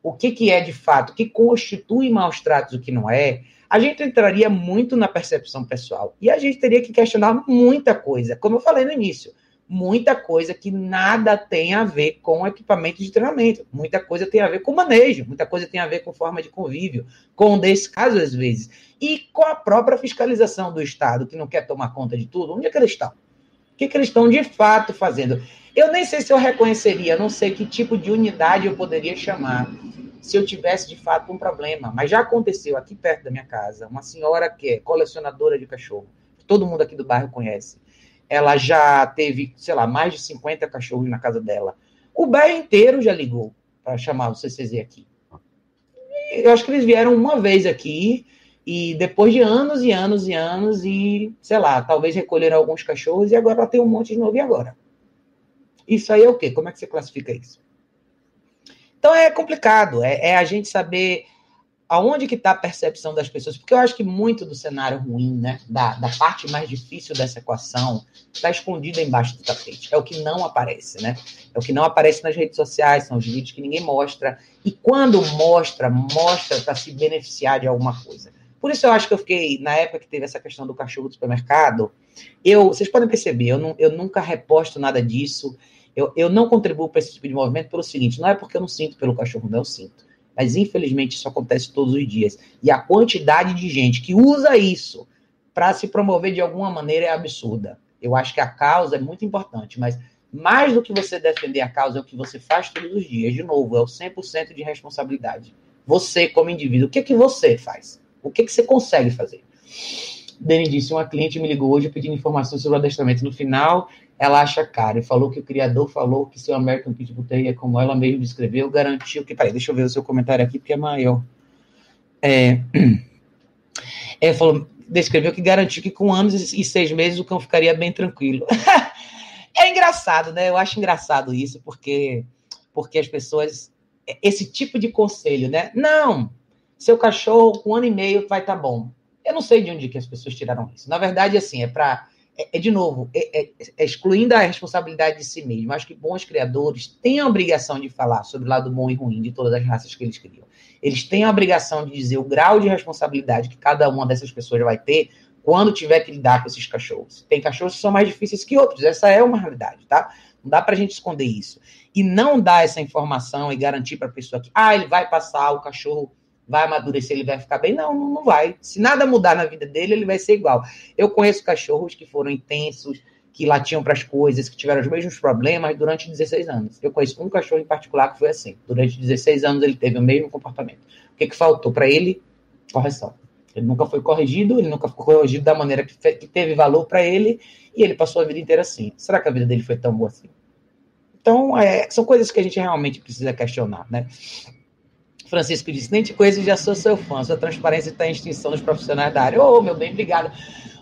o que é de fato, o que constitui maus tratos, o que não é, a gente entraria muito na percepção pessoal. E a gente teria que questionar muita coisa, como eu falei no início, muita coisa que nada tem a ver com equipamento de treinamento, muita coisa tem a ver com manejo, muita coisa tem a ver com forma de convívio, com descaso às vezes, e com a própria fiscalização do Estado, que não quer tomar conta de tudo. Onde é que eles estão? O que eles estão de fato fazendo? Eu nem sei se eu reconheceria, não sei que tipo de unidade eu poderia chamar se eu tivesse de fato um problema. Mas já aconteceu aqui perto da minha casa, uma senhora que é colecionadora de cachorro, todo mundo aqui do bairro conhece. Ela já teve, sei lá, mais de 50 cachorros na casa dela. O bairro inteiro já ligou para chamar o CCZ aqui. Eu acho que eles vieram uma vez aqui e depois de anos e anos e anos e, sei lá, talvez recolheram alguns cachorros e agora ela tem um monte de novo. E agora? Isso aí é o quê? Como é que você classifica isso? Então é complicado, é a gente saber aonde que está a percepção das pessoas, porque eu acho que muito do cenário ruim, né, da parte mais difícil dessa equação, está escondida embaixo do tapete. É o que não aparece, né? É o que não aparece nas redes sociais, são os vídeos que ninguém mostra. E quando mostra para se beneficiar de alguma coisa. Por isso eu acho que eu fiquei, na época que teve essa questão do cachorro do supermercado, vocês podem perceber, eu nunca reposto nada disso, eu não contribuo para esse tipo de movimento pelo seguinte, não é porque eu não sinto pelo cachorro, não, eu sinto. Mas, infelizmente, isso acontece todos os dias. E a quantidade de gente que usa isso para se promover de alguma maneira é absurda. Eu acho que a causa é muito importante, mas mais do que você defender a causa é o que você faz todos os dias. De novo, é o 100% de responsabilidade. Você, como indivíduo, o que você faz? O que você consegue fazer? Dani disse, uma cliente me ligou hoje pedindo informações sobre o adestramento. No final, ela acha caro e falou que o criador falou que seu American Pitbull Terrier, como ela mesmo descreveu, garantiu que... Peraí, deixa eu ver o seu comentário aqui, porque é maior. Descreveu que garantiu que com anos e 6 meses o cão ficaria bem tranquilo. É engraçado, né? Eu acho engraçado isso, porque as pessoas... Esse tipo de conselho, né? Não, seu cachorro com 1 ano e meio vai estar bom. Eu não sei de onde que as pessoas tiraram isso. Na verdade, assim, de novo, excluindo a responsabilidade de si mesmo. Acho que bons criadores têm a obrigação de falar sobre o lado bom e ruim de todas as raças que eles criam. Eles têm a obrigação de dizer o grau de responsabilidade que cada uma dessas pessoas vai ter quando tiver que lidar com esses cachorros. Tem cachorros que são mais difíceis que outros. Essa é uma realidade, tá? Não dá pra gente esconder isso. E não dar essa informação e garantir pra pessoa que, ele vai passar, o cachorro vai amadurecer, ele vai ficar bem. Não vai. Se nada mudar na vida dele, ele vai ser igual. Eu conheço cachorros que foram intensos, que latiam para as coisas, que tiveram os mesmos problemas durante 16 anos. Eu conheço um cachorro em particular que foi assim. Durante 16 anos ele teve o mesmo comportamento. O que faltou para ele? Correção. Ele nunca foi corrigido, ele nunca foi corrigido da maneira que teve valor para ele, e ele passou a vida inteira assim. Será que a vida dele foi tão boa assim? Então, são coisas que a gente realmente precisa questionar, né? Francisco disse, nem te conheço, já sou seu fã. Sua transparência está em extinção dos profissionais da área. Meu bem, obrigado.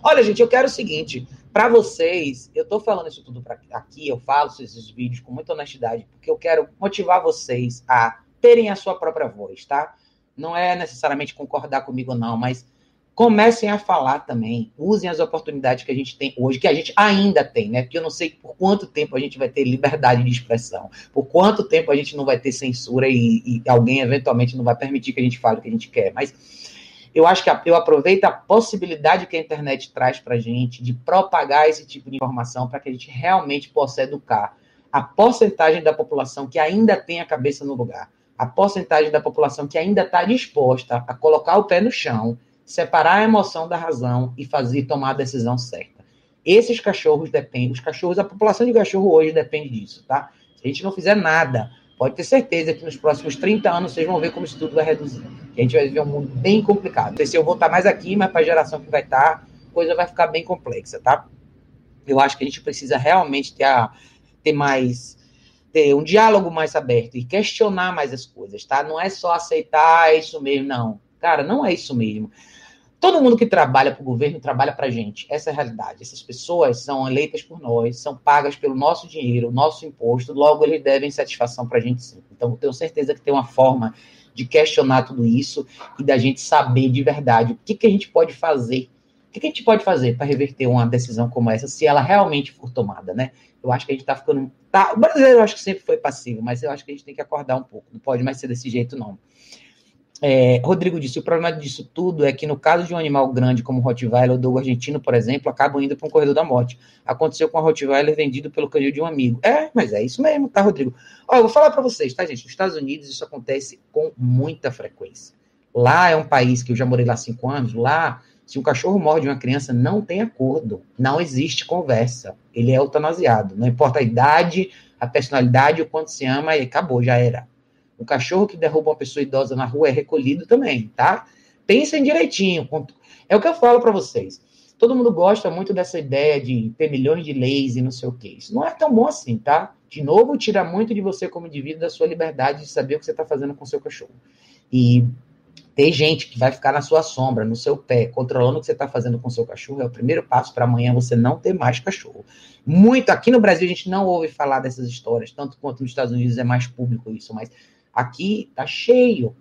Olha, gente, eu quero o seguinte, para vocês, eu estou falando isso tudo aqui, eu falo esses vídeos com muita honestidade, porque eu quero motivar vocês a terem a sua própria voz, tá? Não é necessariamente concordar comigo, não, mas comecem a falar também, usem as oportunidades que a gente tem hoje, que a gente ainda tem, né? Porque eu não sei por quanto tempo a gente vai ter liberdade de expressão, por quanto tempo a gente não vai ter censura e alguém eventualmente não vai permitir que a gente fale o que a gente quer, mas eu acho que eu aproveito a possibilidade que a internet traz para a gente de propagar esse tipo de informação para que a gente realmente possa educar a porcentagem da população que ainda tem a cabeça no lugar, a porcentagem da população que ainda está disposta a colocar o pé no chão, separar a emoção da razão e tomar a decisão certa. Esses cachorros dependem, a população de cachorro hoje depende disso, tá? Se a gente não fizer nada, pode ter certeza que nos próximos 30 anos vocês vão ver como isso tudo vai reduzir. Que a gente vai viver um mundo bem complicado. Não sei se eu vou estar mais aqui, mas para a geração que vai estar, a coisa vai ficar bem complexa, tá? Eu acho que a gente precisa realmente ter um diálogo mais aberto e questionar mais as coisas, tá? Não é só aceitar, é isso mesmo, não. Cara, não é isso mesmo. Todo mundo que trabalha para o governo trabalha para a gente. Essa é a realidade. Essas pessoas são eleitas por nós, são pagas pelo nosso dinheiro, nosso imposto, logo eles devem satisfação para a gente sim. Então, eu tenho certeza que tem uma forma de questionar tudo isso e da gente saber de verdade o que a gente pode fazer. O que a gente pode fazer para reverter uma decisão como essa, se ela realmente for tomada, né? Eu acho que a gente está ficando... O brasileiro eu acho que sempre foi passivo, mas eu acho que a gente tem que acordar um pouco. Não pode mais ser desse jeito, não. Rodrigo disse, o problema disso tudo é que no caso de um animal grande como o Rottweiler ou Dogo argentino, por exemplo, acabam indo para um corredor da morte. Aconteceu com a Rottweiler vendido pelo canil de um amigo. Mas é isso mesmo, tá, Rodrigo? Eu vou falar para vocês, tá, gente? Nos Estados Unidos isso acontece com muita frequência. Lá é um país que eu já morei lá há 5 anos, lá, se um cachorro morde uma criança, não tem acordo, não existe conversa. Ele é eutanasiado, não importa a idade, a personalidade, o quanto se ama, e acabou, já era. O cachorro que derruba uma pessoa idosa na rua é recolhido também, tá? Pensem direitinho. É o que eu falo para vocês. Todo mundo gosta muito dessa ideia de ter milhões de leis e não sei o quê. Isso não é tão bom assim, tá? De novo, tira muito de você como indivíduo da sua liberdade de saber o que você está fazendo com o seu cachorro. E tem gente que vai ficar na sua sombra, no seu pé, controlando o que você está fazendo com o seu cachorro. É o primeiro passo para amanhã você não ter mais cachorro. Muito. Aqui no Brasil a gente não ouve falar dessas histórias, tanto quanto nos Estados Unidos é mais público isso, mas aqui tá cheio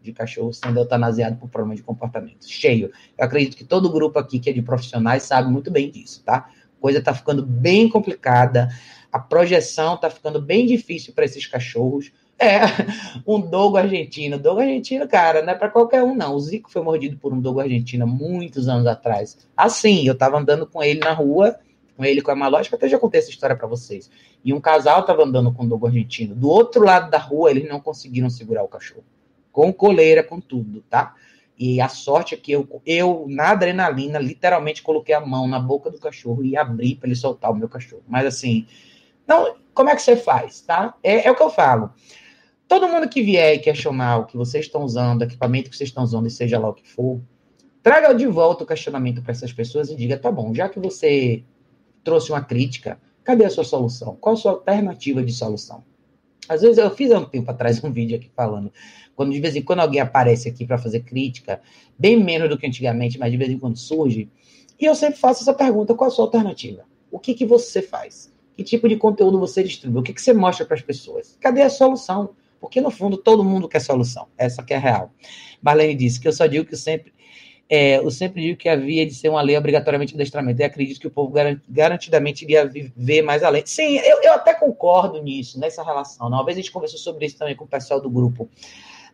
de cachorros sendo eutanasiados por problema de comportamento. Cheio. Eu acredito que todo grupo aqui que é de profissionais sabe muito bem disso, tá? A coisa tá ficando bem complicada, a projeção tá ficando bem difícil para esses cachorros. Um dogo argentino. Dogo argentino, cara, não é para qualquer um, não. O Zico foi mordido por um dogo argentino muitos anos atrás. Assim, eu tava andando com ele na rua, com ele, com a Maló, acho que até já contei essa história para vocês. E um casal estava andando com um dogo argentino. Do outro lado da rua, eles não conseguiram segurar o cachorro. Com coleira, com tudo, tá? E a sorte é que eu na adrenalina, literalmente coloquei a mão na boca do cachorro e abri para ele soltar o meu cachorro. Mas assim, não, como é que você faz, tá? É o que eu falo. Todo mundo que vier e questionar o que vocês estão usando, o equipamento que vocês estão usando, e seja lá o que for, traga de volta o questionamento para essas pessoas e diga, tá bom, já que você trouxe uma crítica, cadê a sua solução? Qual a sua alternativa de solução? Às vezes, eu fiz há um tempo atrás um vídeo aqui falando, de vez em quando alguém aparece aqui para fazer crítica, bem menos do que antigamente, mas de vez em quando surge, e eu sempre faço essa pergunta, qual a sua alternativa? O que você faz? Que tipo de conteúdo você distribui? O que você mostra para as pessoas? Cadê a solução? Porque, no fundo, todo mundo quer solução. Essa que é a real. Marlene disse que eu só digo que eu sempre digo que havia de ser uma lei obrigatoriamente de adestramento. E acredito que o povo garantidamente iria ver mais além. Sim, eu até concordo nisso, nessa relação. Uma vez a gente conversou sobre isso também com o pessoal do grupo.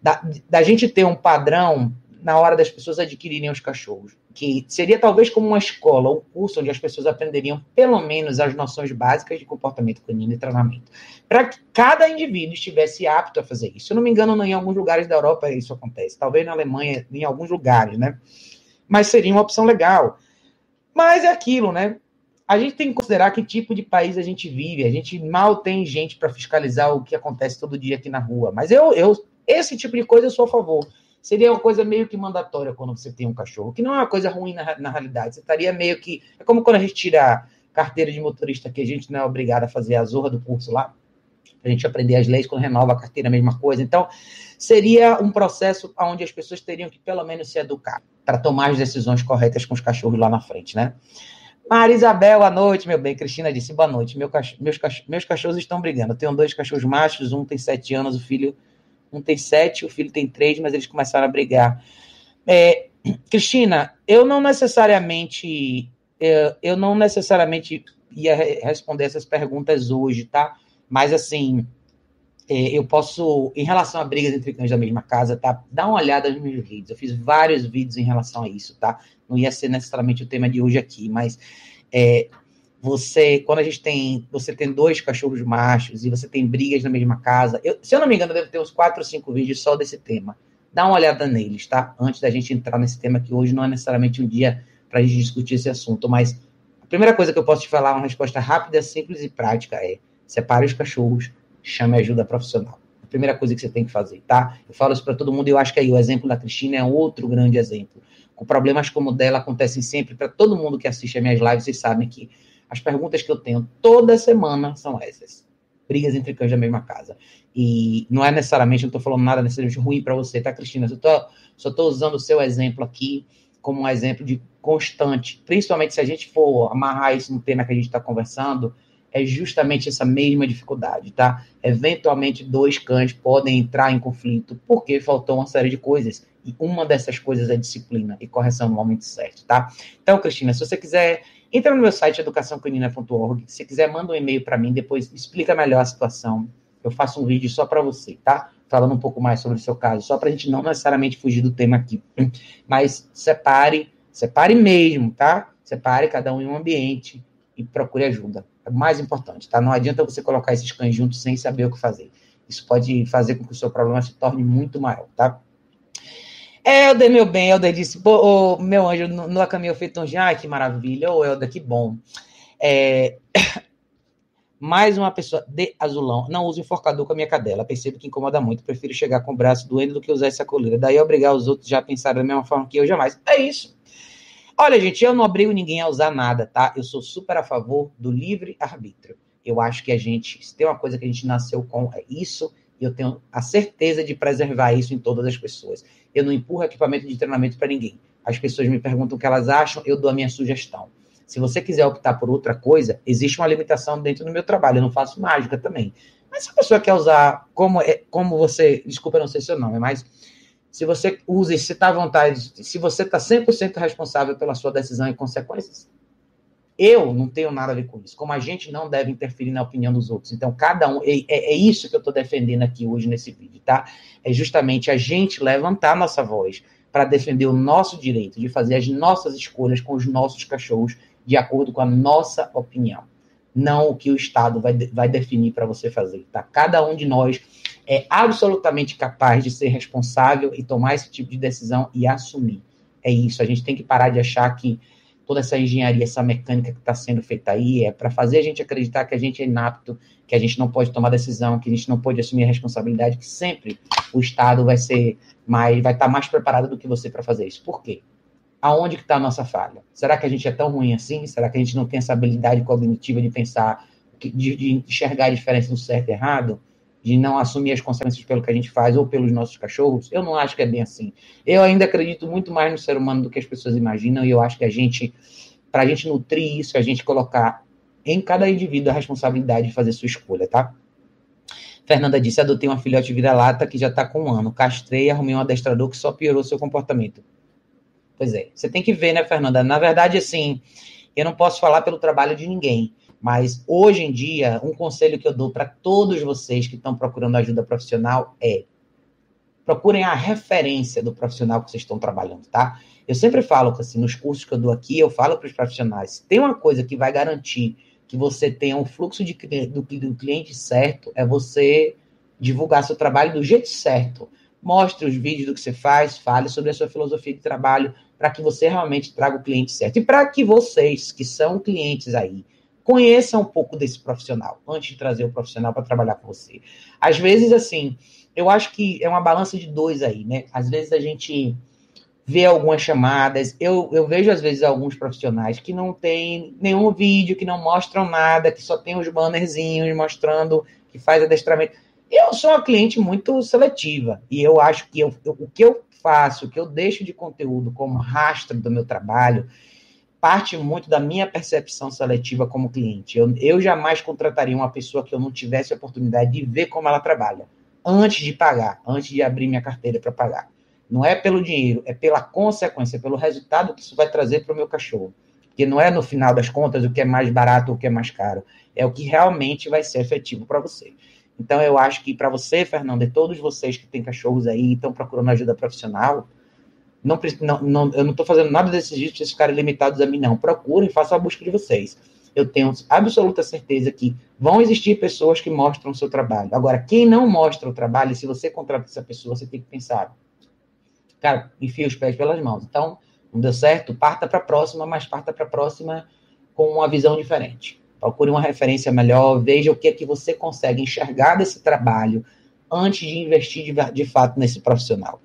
Da gente ter um padrão na hora das pessoas adquirirem os cachorros. Que seria talvez como uma escola, um curso onde as pessoas aprenderiam pelo menos as noções básicas de comportamento canino e treinamento. Para que cada indivíduo estivesse apto a fazer isso. Se eu não me engano, em alguns lugares da Europa isso acontece. Talvez na Alemanha, em alguns lugares, né? Mas seria uma opção legal. Mas é aquilo, né? A gente tem que considerar que tipo de país a gente vive. A gente mal tem gente para fiscalizar o que acontece todo dia aqui na rua. Mas esse tipo de coisa eu sou a favor. Seria uma coisa meio que mandatória quando você tem um cachorro, que não é uma coisa ruim na realidade. Você estaria meio que... É como quando a gente tira a carteira de motorista, que a gente não é obrigado a fazer a zorra do curso lá, a gente aprender as leis, quando renova a carteira, a mesma coisa. Então, seria um processo onde as pessoas teriam que, pelo menos, se educar para tomar as decisões corretas com os cachorros lá na frente, né? Maria Isabel, boa noite, meu bem. Cristina disse, boa noite. Meus cachorros estão brigando. Eu tenho 2 cachorros machos, um tem 7 anos, um tem 7, o filho tem 3, mas eles começaram a brigar. Cristina, eu não necessariamente ia responder essas perguntas hoje, tá? Mas, assim, eu posso, em relação a brigas entre cães da mesma casa, tá? Dá uma olhada nos meus vídeos. Eu fiz vários vídeos em relação a isso, tá? Não ia ser necessariamente o tema de hoje aqui, mas quando você tem dois cachorros machos e você tem brigas na mesma casa, se eu não me engano, deve ter uns 4 ou 5 vídeos só desse tema. Dá uma olhada neles, tá? Antes da gente entrar nesse tema, que hoje não é necessariamente um dia para a gente discutir esse assunto, mas a primeira coisa que eu posso te falar, uma resposta rápida, simples e prática é: separe os cachorros, chame ajuda profissional. A primeira coisa que você tem que fazer, tá? Eu falo isso para todo mundo e eu acho que aí o exemplo da Cristina é outro grande exemplo. Com problemas como o dela acontecem sempre para todo mundo que assiste as minhas lives, vocês sabem que as perguntas que eu tenho toda semana são essas. Brigas entre cães da mesma casa. E não é necessariamente, não estou falando nada necessariamente ruim para você, tá, Cristina? Só estou usando o seu exemplo aqui como um exemplo de constante. Principalmente se a gente for amarrar isso no tema que a gente está conversando, é justamente essa mesma dificuldade, tá? Eventualmente, dois cães podem entrar em conflito porque faltou uma série de coisas. E uma dessas coisas é disciplina e correção no momento certo, tá? Então, Cristina, se você quiser, entra no meu site educaçãocanina.org. Se quiser, manda um e-mail para mim, depois explica melhor a situação. Eu faço um vídeo só para você, tá? Falando um pouco mais sobre o seu caso, só para a gente não necessariamente fugir do tema aqui. Mas separe mesmo, tá? Separe cada um em um ambiente e procure ajuda. É o mais importante, tá? Não adianta você colocar esses cães juntos sem saber o que fazer. Isso pode fazer com que o seu problema se torne muito maior, tá? Helder, meu bem, Helder disse, pô, meu anjo, no caminho feito um ai, que maravilha, ô Helder, que bom. Mais uma pessoa de azulão, não uso enforcador com a minha cadela, percebo que incomoda muito, prefiro chegar com o braço doendo do que usar essa coleira, daí obrigar os outros já a pensar da mesma forma que eu jamais. É isso. Olha, gente, eu não obrigo ninguém a usar nada, tá? Eu sou super a favor do livre-arbítrio. Eu acho que se tem uma coisa que a gente nasceu com, é isso, e eu tenho a certeza de preservar isso em todas as pessoas. Eu não empurro equipamento de treinamento para ninguém. As pessoas me perguntam o que elas acham, eu dou a minha sugestão. Se você quiser optar por outra coisa, existe uma limitação dentro do meu trabalho, eu não faço mágica também. Mas se a pessoa quer usar, como você, desculpa, eu não sei seu nome, mas se você usa e se está à vontade, se você está 100% responsável pela sua decisão e consequências, eu não tenho nada a ver com isso. Como a gente não deve interferir na opinião dos outros. Então, cada um... É isso que eu estou defendendo aqui hoje nesse vídeo, tá? É justamente a gente levantar a nossa voz para defender o nosso direito de fazer as nossas escolhas com os nossos cachorros de acordo com a nossa opinião. Não o que o Estado vai definir para você fazer, tá? Cada um de nós é absolutamente capaz de ser responsável e tomar esse tipo de decisão e assumir. É isso, a gente tem que parar de achar que toda essa engenharia, essa mecânica que está sendo feita aí é para fazer a gente acreditar que a gente é inapto, que a gente não pode tomar decisão, que a gente não pode assumir a responsabilidade, que sempre o Estado vai estar mais preparado do que você para fazer isso. Por quê? Aonde que está a nossa falha? Será que a gente é tão ruim assim? Será que a gente não tem essa habilidade cognitiva de pensar, de enxergar a diferença do certo e errado? De não assumir as consequências pelo que a gente faz ou pelos nossos cachorros? Eu não acho que é bem assim. Eu ainda acredito muito mais no ser humano do que as pessoas imaginam, e eu acho que para a gente nutrir isso, a gente colocar em cada indivíduo a responsabilidade de fazer sua escolha, tá? Fernanda disse, adotei uma filhote vira-lata que já está com 1 ano. Castrei e arrumei um adestrador que só piorou seu comportamento. Pois é, você tem que ver, né, Fernanda? Na verdade, assim, eu não posso falar pelo trabalho de ninguém, mas hoje em dia, um conselho que eu dou para todos vocês que estão procurando ajuda profissional é: procurem a referência do profissional que vocês estão trabalhando, tá? Eu sempre falo que, assim, nos cursos que eu dou aqui, eu falo para os profissionais, tem uma coisa que vai garantir que você tenha um fluxo do cliente certo, é você divulgar seu trabalho do jeito certo. Mostre os vídeos do que você faz, fale sobre a sua filosofia de trabalho, para que você realmente traga o cliente certo. E para que vocês, que são clientes aí, conheçam um pouco desse profissional, antes de trazer o profissional para trabalhar com você. Às vezes, assim, eu acho que é uma balança de 2 aí, né? Às vezes a gente vê algumas chamadas, eu vejo às vezes alguns profissionais que não tem nenhum vídeo, que não mostram nada, que só tem os bannerzinhos mostrando que faz adestramento. Eu sou uma cliente muito seletiva, e eu acho que o que eu faço, o que eu deixo de conteúdo como rastro do meu trabalho, parte muito da minha percepção seletiva como cliente. Eu jamais contrataria uma pessoa que eu não tivesse a oportunidade de ver como ela trabalha, antes de pagar, antes de abrir minha carteira para pagar. Não é pelo dinheiro, é pela consequência, pelo resultado que isso vai trazer para o meu cachorro. Porque não é, no final das contas, o que é mais barato ou o que é mais caro. É o que realmente vai ser efetivo para você. Então, eu acho que para você, Fernanda, e todos vocês que têm cachorros aí e estão procurando ajuda profissional, eu não estou fazendo nada desses vídeos para vocês ficarem limitados a mim, não. Procurem, façam a busca de vocês. Eu tenho absoluta certeza que vão existir pessoas que mostram o seu trabalho. Agora, quem não mostra o trabalho, se você contrata essa pessoa, você tem que pensar, cara, enfia os pés pelas mãos. Então, não deu certo, parta para a próxima, mas parta para a próxima com uma visão diferente. Procure uma referência melhor, veja o que é que você consegue enxergar desse trabalho antes de investir de fato nesse profissional.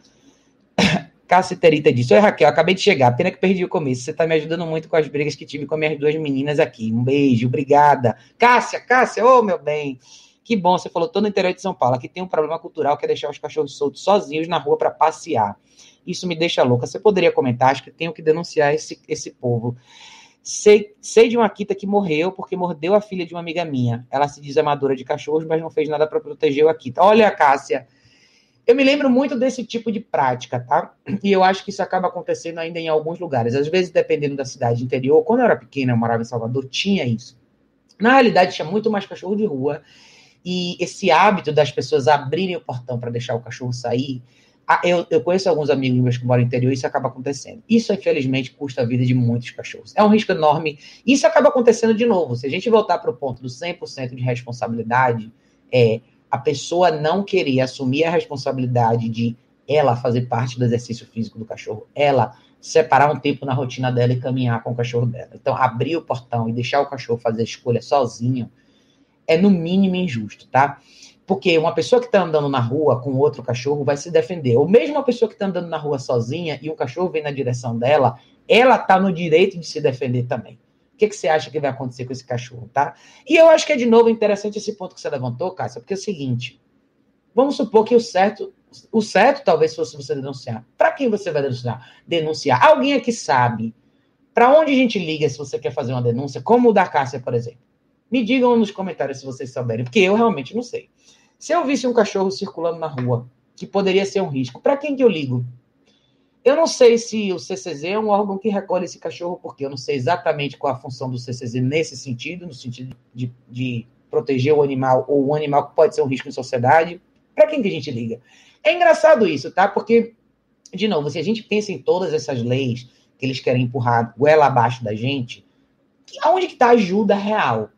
Cássia Terita disse: Oi, Raquel, acabei de chegar, pena que perdi o começo. Você está me ajudando muito com as brigas que tive com minhas duas meninas aqui. Um beijo, obrigada. Cássia, ô, meu bem. Que bom, você falou, tô no interior de São Paulo. Aqui tem um problema cultural que é deixar os cachorros soltos sozinhos na rua para passear. Isso me deixa louca. Você poderia comentar? Acho que tenho que denunciar esse povo. Sei de uma Akita que morreu porque mordeu a filha de uma amiga minha. Ela se diz amadora de cachorros, mas não fez nada para proteger o Akita. Olha, Cássia, eu me lembro muito desse tipo de prática, tá? E eu acho que isso acaba acontecendo ainda em alguns lugares. Às vezes, dependendo da cidade interior. Quando eu era pequena, eu morava em Salvador, tinha isso. Na realidade, tinha muito mais cachorro de rua. E esse hábito das pessoas abrirem o portão para deixar o cachorro sair, eu conheço alguns amigos meus que moram no interior e isso acaba acontecendo. Isso, infelizmente, custa a vida de muitos cachorros. É um risco enorme. Isso acaba acontecendo de novo. Se a gente voltar para o ponto do 100% de responsabilidade, a pessoa não querer assumir a responsabilidade de ela fazer parte do exercício físico do cachorro, ela separar um tempo na rotina dela e caminhar com o cachorro dela. Então, abrir o portão e deixar o cachorro fazer a escolha sozinho é, no mínimo, injusto, tá? Porque uma pessoa que está andando na rua com outro cachorro vai se defender. Ou mesmo uma pessoa que está andando na rua sozinha e um cachorro vem na direção dela, ela está no direito de se defender também. O que você acha que vai acontecer com esse cachorro, tá? E eu acho que é, de novo, interessante esse ponto que você levantou, Cássia, porque é o seguinte, vamos supor que o certo talvez fosse você denunciar. Para quem você vai denunciar? Alguém aqui sabe para onde a gente liga se você quer fazer uma denúncia, como o da Cássia, por exemplo? Me digam nos comentários se vocês souberem, porque eu realmente não sei. Se eu visse um cachorro circulando na rua, que poderia ser um risco, para quem que eu ligo? Eu não sei se o CCZ é um órgão que recolhe esse cachorro, porque eu não sei exatamente qual a função do CCZ nesse sentido, no sentido de proteger o animal, ou um animal que pode ser um risco em sociedade. Para quem que a gente liga? É engraçado isso, tá? Porque, de novo, se a gente pensa em todas essas leis que eles querem empurrar goela abaixo da gente, aonde que está a ajuda real?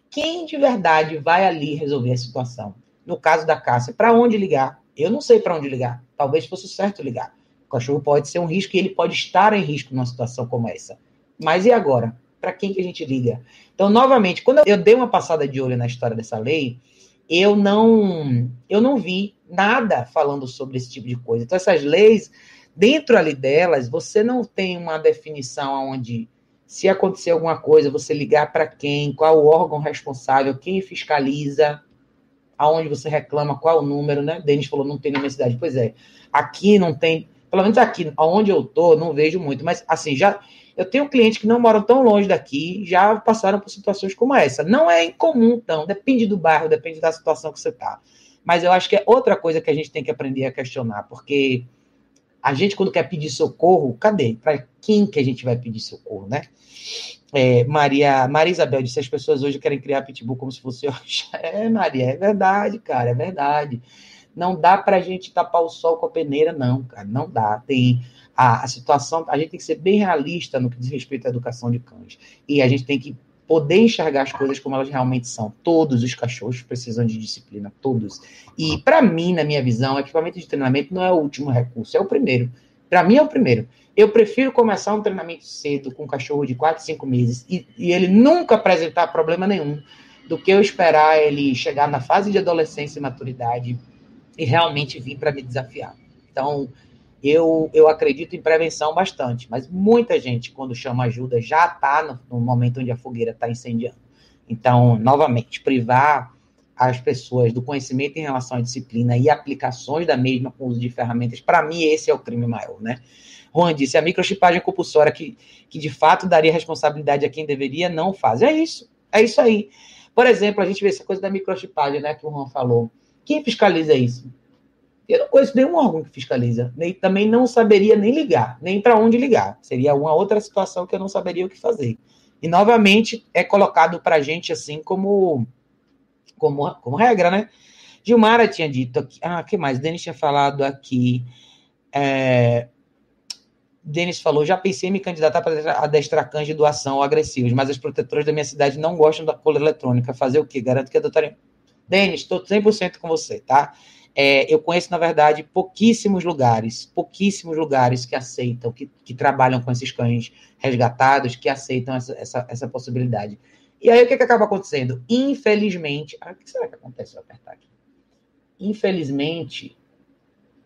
Quem de verdade vai ali resolver a situação? No caso da Cássia, para onde ligar? Eu não sei para onde ligar. Talvez fosse o certo ligar. O cachorro pode ser um risco e ele pode estar em risco numa situação como essa. Mas e agora? Para quem que a gente liga? Então, novamente, quando eu dei uma passada de olho na história dessa lei, eu não vi nada falando sobre esse tipo de coisa. Então, essas leis, dentro ali delas, você não tem uma definição onde, se acontecer alguma coisa, você ligar para quem, qual o órgão responsável, quem fiscaliza, aonde você reclama, qual o número, né? Denis falou, não tem na minha cidade. Pois é, aqui não tem, pelo menos aqui, onde eu tô, não vejo muito, mas assim, eu tenho clientes que não moram tão longe daqui, já passaram por situações como essa. Não é incomum, então, depende do bairro, depende da situação que você tá. Mas eu acho que é outra coisa que a gente tem que aprender a questionar, porque a gente, quando quer pedir socorro, cadê? Para quem que a gente vai pedir socorro, né? Maria Isabel disse, as pessoas hoje querem criar pitbull como se fosse... Maria, é verdade, cara, é verdade. Não dá pra gente tapar o sol com a peneira, não, cara, não dá. Tem a situação, a gente tem que ser bem realista no que diz respeito à educação de cães. E a gente tem que poder enxergar as coisas como elas realmente são. Todos os cachorros precisam de disciplina, todos. E para mim, na minha visão, equipamento de treinamento não é o último recurso, é o primeiro. Para mim é o primeiro. Eu prefiro começar um treinamento cedo com um cachorro de 4, 5 meses e ele nunca apresentar problema nenhum, do que eu esperar ele chegar na fase de adolescência e maturidade e realmente vir para me desafiar. Então, eu acredito em prevenção bastante, mas muita gente, quando chama ajuda, já está no momento onde a fogueira está incendiando. Então, novamente, privar as pessoas do conhecimento em relação à disciplina e aplicações da mesma com o uso de ferramentas, para mim, esse é o crime maior, né? Juan disse, a microchipagem compulsória que de fato daria responsabilidade a quem deveria, não faz. É isso aí. Por exemplo, a gente vê essa coisa da microchipagem, né, que o Juan falou. Quem fiscaliza isso? Eu não conheço nenhum órgão que fiscaliza, nem, também não saberia nem ligar, nem para onde ligar. Seria uma outra situação que eu não saberia o que fazer. E, novamente, é colocado para a gente assim como regra, né? Gilmara tinha dito aqui. Que mais? Denis tinha falado aqui. Denis falou, já pensei em me candidatar para adestrar cães de doação ou agressivos, mas as protetoras da minha cidade não gostam da cola eletrônica. Fazer o quê? Garanto que adotarem. Denis, estou 100% com você, tá? Eu conheço, na verdade, pouquíssimos lugares que aceitam, que trabalham com esses cães resgatados, que aceitam essa possibilidade. E aí, o que acaba acontecendo? Infelizmente... o que será que acontece se eu apertar aqui? Infelizmente,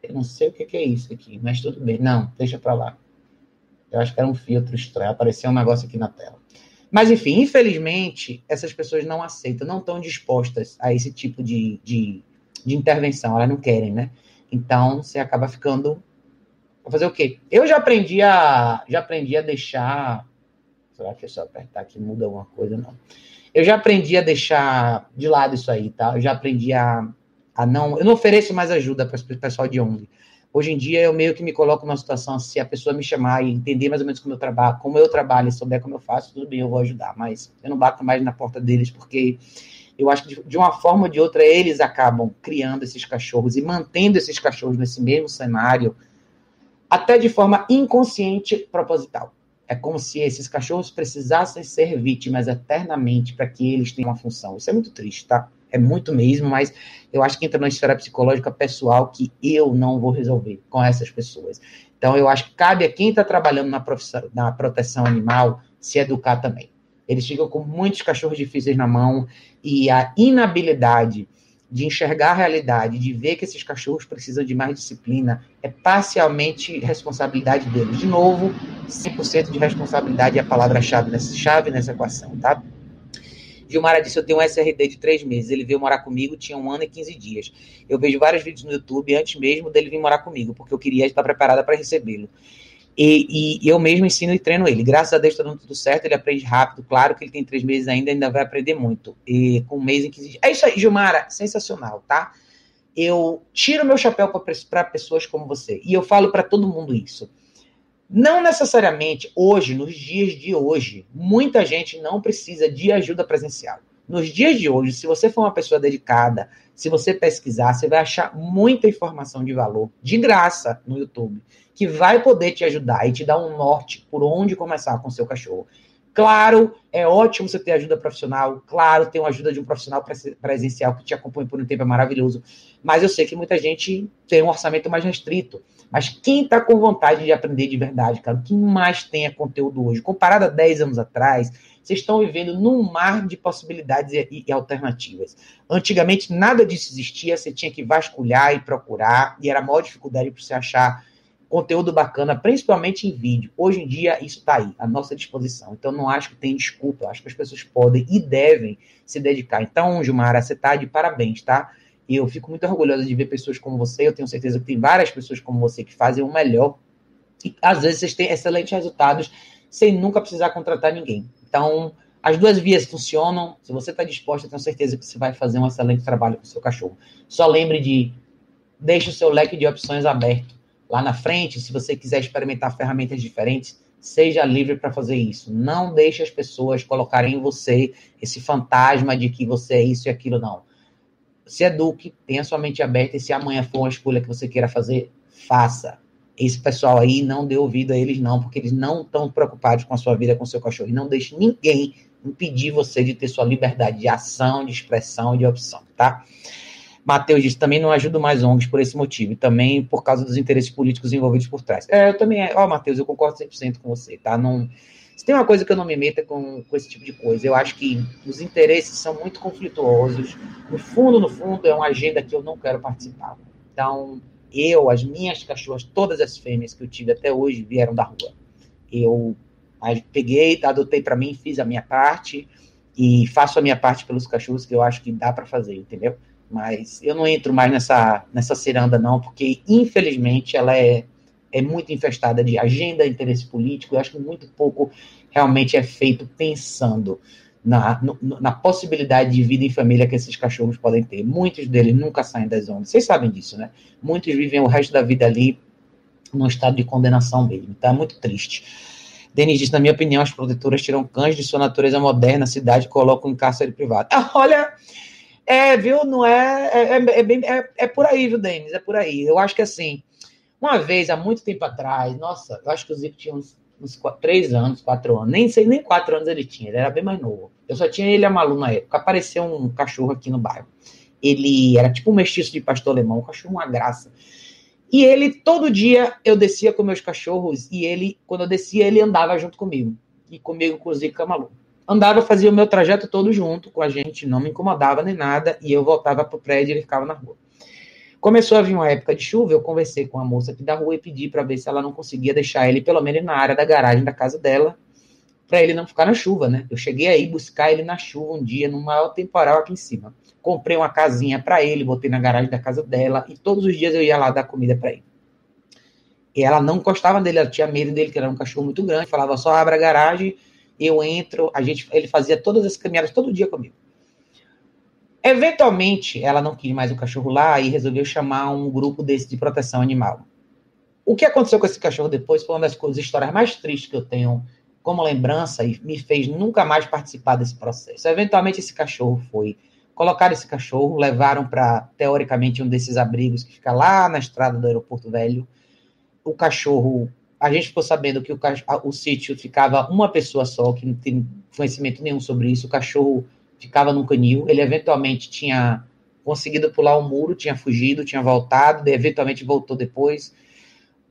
eu não sei o que é isso aqui, mas tudo bem. Não, deixa para lá. Eu acho que era um filtro estranho, apareceu um negócio aqui na tela. Mas, enfim, infelizmente, essas pessoas não aceitam, não estão dispostas a esse tipo de intervenção, elas não querem, né? Então, você acaba ficando... Vou fazer o quê? Eu já aprendi a deixar... Será que é só apertar aqui muda alguma coisa? Não. Eu já aprendi a deixar de lado isso aí, tá? Eu já aprendi a não... Eu não ofereço mais ajuda para o pessoal de ONG. Hoje em dia, eu meio que me coloco numa situação, se a pessoa me chamar e entender mais ou menos como eu trabalho, e souber como eu faço, tudo bem, eu vou ajudar. Mas eu não bato mais na porta deles, porque eu acho que, de uma forma ou de outra, eles acabam criando esses cachorros e mantendo esses cachorros nesse mesmo cenário, até de forma inconsciente, proposital. É como se esses cachorros precisassem ser vítimas eternamente para que eles tenham uma função. Isso é muito triste, tá? É muito mesmo, mas eu acho que entra na esfera psicológica pessoal que eu não vou resolver com essas pessoas. Então, eu acho que cabe a quem está trabalhando na proteção animal se educar também. Eles ficam com muitos cachorros difíceis na mão e a inabilidade de enxergar a realidade, de ver que esses cachorros precisam de mais disciplina, é parcialmente responsabilidade deles. De novo, 100% de responsabilidade é a palavra-chave nessa equação, tá? Gilmara disse, eu tenho um SRD de 3 meses, ele veio morar comigo, tinha 1 ano e 15 dias. Eu vejo vários vídeos no YouTube antes mesmo dele vir morar comigo, porque eu queria estar preparada para recebê-lo. E eu mesmo ensino e treino ele. Graças a Deus está dando tudo certo, ele aprende rápido. Claro que ele tem 3 meses ainda vai aprender muito. E com 1 mês em 15 dias. É isso aí, Gilmara, sensacional, tá? Eu tiro meu chapéu para pessoas como você. E eu falo para todo mundo isso. Não necessariamente hoje, nos dias de hoje, muita gente não precisa de ajuda presencial. Nos dias de hoje, se você for uma pessoa dedicada, se você pesquisar, você vai achar muita informação de valor, de graça, no YouTube, que vai poder te ajudar e te dar um norte por onde começar com o seu cachorro. Claro, é ótimo você ter ajuda profissional, claro, ter uma ajuda de um profissional presencial que te acompanha por um tempo é maravilhoso, mas eu sei que muita gente tem um orçamento mais restrito. Mas quem está com vontade de aprender de verdade, cara, o que mais tem é conteúdo hoje. Comparado a 10 anos atrás, vocês estão vivendo num mar de possibilidades e alternativas. Antigamente, nada disso existia, você tinha que vasculhar e procurar, e era a maior dificuldade para você achar conteúdo bacana, principalmente em vídeo. Hoje em dia, isso está aí, à nossa disposição. Então, não acho que tem desculpa, eu acho que as pessoas podem e devem se dedicar. Então, Gilmara, você está de parabéns, tá? E eu fico muito orgulhosa de ver pessoas como você. Eu tenho certeza que tem várias pessoas como você que fazem o melhor. E, às vezes, vocês têm excelentes resultados sem nunca precisar contratar ninguém. Então, as duas vias funcionam. Se você está disposto, eu tenho certeza que você vai fazer um excelente trabalho com o seu cachorro. Só lembre de deixe o seu leque de opções aberto. Lá na frente, se você quiser experimentar ferramentas diferentes, seja livre para fazer isso. Não deixe as pessoas colocarem em você esse fantasma de que você é isso e aquilo, não. Se eduque, tenha sua mente aberta e se amanhã for uma escolha que você queira fazer, faça. Esse pessoal aí, não dê ouvido a eles não, porque eles não estão preocupados com a sua vida, com o seu cachorro. E não deixe ninguém impedir você de ter sua liberdade de ação, de expressão e de opção, tá? Matheus disse, também não ajudo mais ONGs por esse motivo, e também por causa dos interesses políticos envolvidos por trás. Eu também, Matheus, eu concordo 100% com você, tá? Não... Se tem uma coisa que eu não me meta com esse tipo de coisa, eu acho que os interesses são muito conflituosos. No fundo, é uma agenda que eu não quero participar. Então, as minhas cachorras, todas as fêmeas que eu tive até hoje vieram da rua. Eu peguei, adotei para mim, fiz a minha parte e faço a minha parte pelos cachorros que eu acho que dá para fazer, entendeu? Mas eu não entro mais nessa ciranda, não, porque, infelizmente, ela é muito infestada de agenda, interesse político. Eu acho que muito pouco realmente é feito pensando na possibilidade de vida em família que esses cachorros podem ter. Muitos deles nunca saem das ondas. Vocês sabem disso, né? Muitos vivem o resto da vida ali num estado de condenação mesmo. Tá muito triste. Denis disse, na minha opinião, as protetoras tiram cães de sua natureza moderna, a cidade e colocam em cárcere privado. Olha, viu? Não é por aí, viu, Denis? É por aí. Eu acho que assim, uma vez, há muito tempo atrás, nossa, eu acho que o Zico tinha uns 3 anos, 4 anos, nem sei nem 4 anos ele tinha, ele era bem mais novo. Eu só tinha ele e a Malu na época. Apareceu um cachorro aqui no bairro. Ele era tipo um mestiço de pastor alemão, um cachorro uma graça. E ele, todo dia, eu descia com meus cachorros e ele, quando eu descia, ele andava junto comigo. E comigo, com o Zico e a Malu. Andava, fazia o meu trajeto todo junto com a gente, não me incomodava nem nada, e eu voltava pro prédio e ele ficava na rua. Começou a vir uma época de chuva, eu conversei com a moça aqui da rua e pedi para ver se ela não conseguia deixar ele, pelo menos na área da garagem da casa dela, para ele não ficar na chuva, né? Eu cheguei aí buscar ele na chuva um dia, no maior temporal aqui em cima. Comprei uma casinha para ele, botei na garagem da casa dela, e todos os dias eu ia lá dar comida para ele. E ela não gostava dele, ela tinha medo dele, que era um cachorro muito grande, falava só abre a garagem, eu entro, ele fazia todas as caminhadas todo dia comigo. Eventualmente, ela não quis mais o cachorro lá e resolveu chamar um grupo desse de proteção animal. O que aconteceu com esse cachorro depois foi uma das histórias mais tristes que eu tenho como lembrança e me fez nunca mais participar desse processo. Eventualmente, esse cachorro colocaram esse cachorro, levaram para, teoricamente, um desses abrigos que fica lá na estrada do Aeroporto Velho. O cachorro, a gente ficou sabendo que o sítio ficava uma pessoa só, que não tem conhecimento nenhum sobre isso. O cachorro ficava num canil, ele eventualmente tinha conseguido pular o muro, tinha fugido, tinha voltado, eventualmente voltou depois.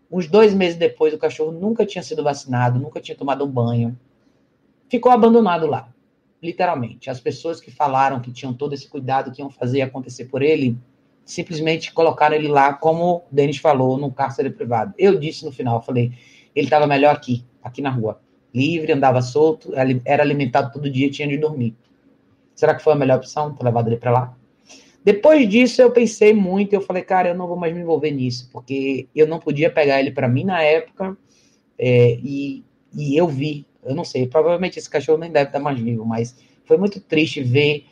Uns 2 meses depois, o cachorro nunca tinha sido vacinado, nunca tinha tomado um banho. Ficou abandonado lá, literalmente. As pessoas que falaram que tinham todo esse cuidado, que iam fazer acontecer por ele, simplesmente colocaram ele lá, como o Denis falou, num cárcere privado. Eu disse no final, falei, ele estava melhor aqui na rua. Livre, andava solto, era alimentado todo dia, tinha de dormir. Será que foi a melhor opção ter levado ele para lá? Depois disso, eu pensei muito, eu falei, cara, eu não vou mais me envolver nisso, porque eu não podia pegar ele para mim na época, e eu vi, eu não sei, provavelmente esse cachorro nem deve estar mais vivo, mas foi muito triste ver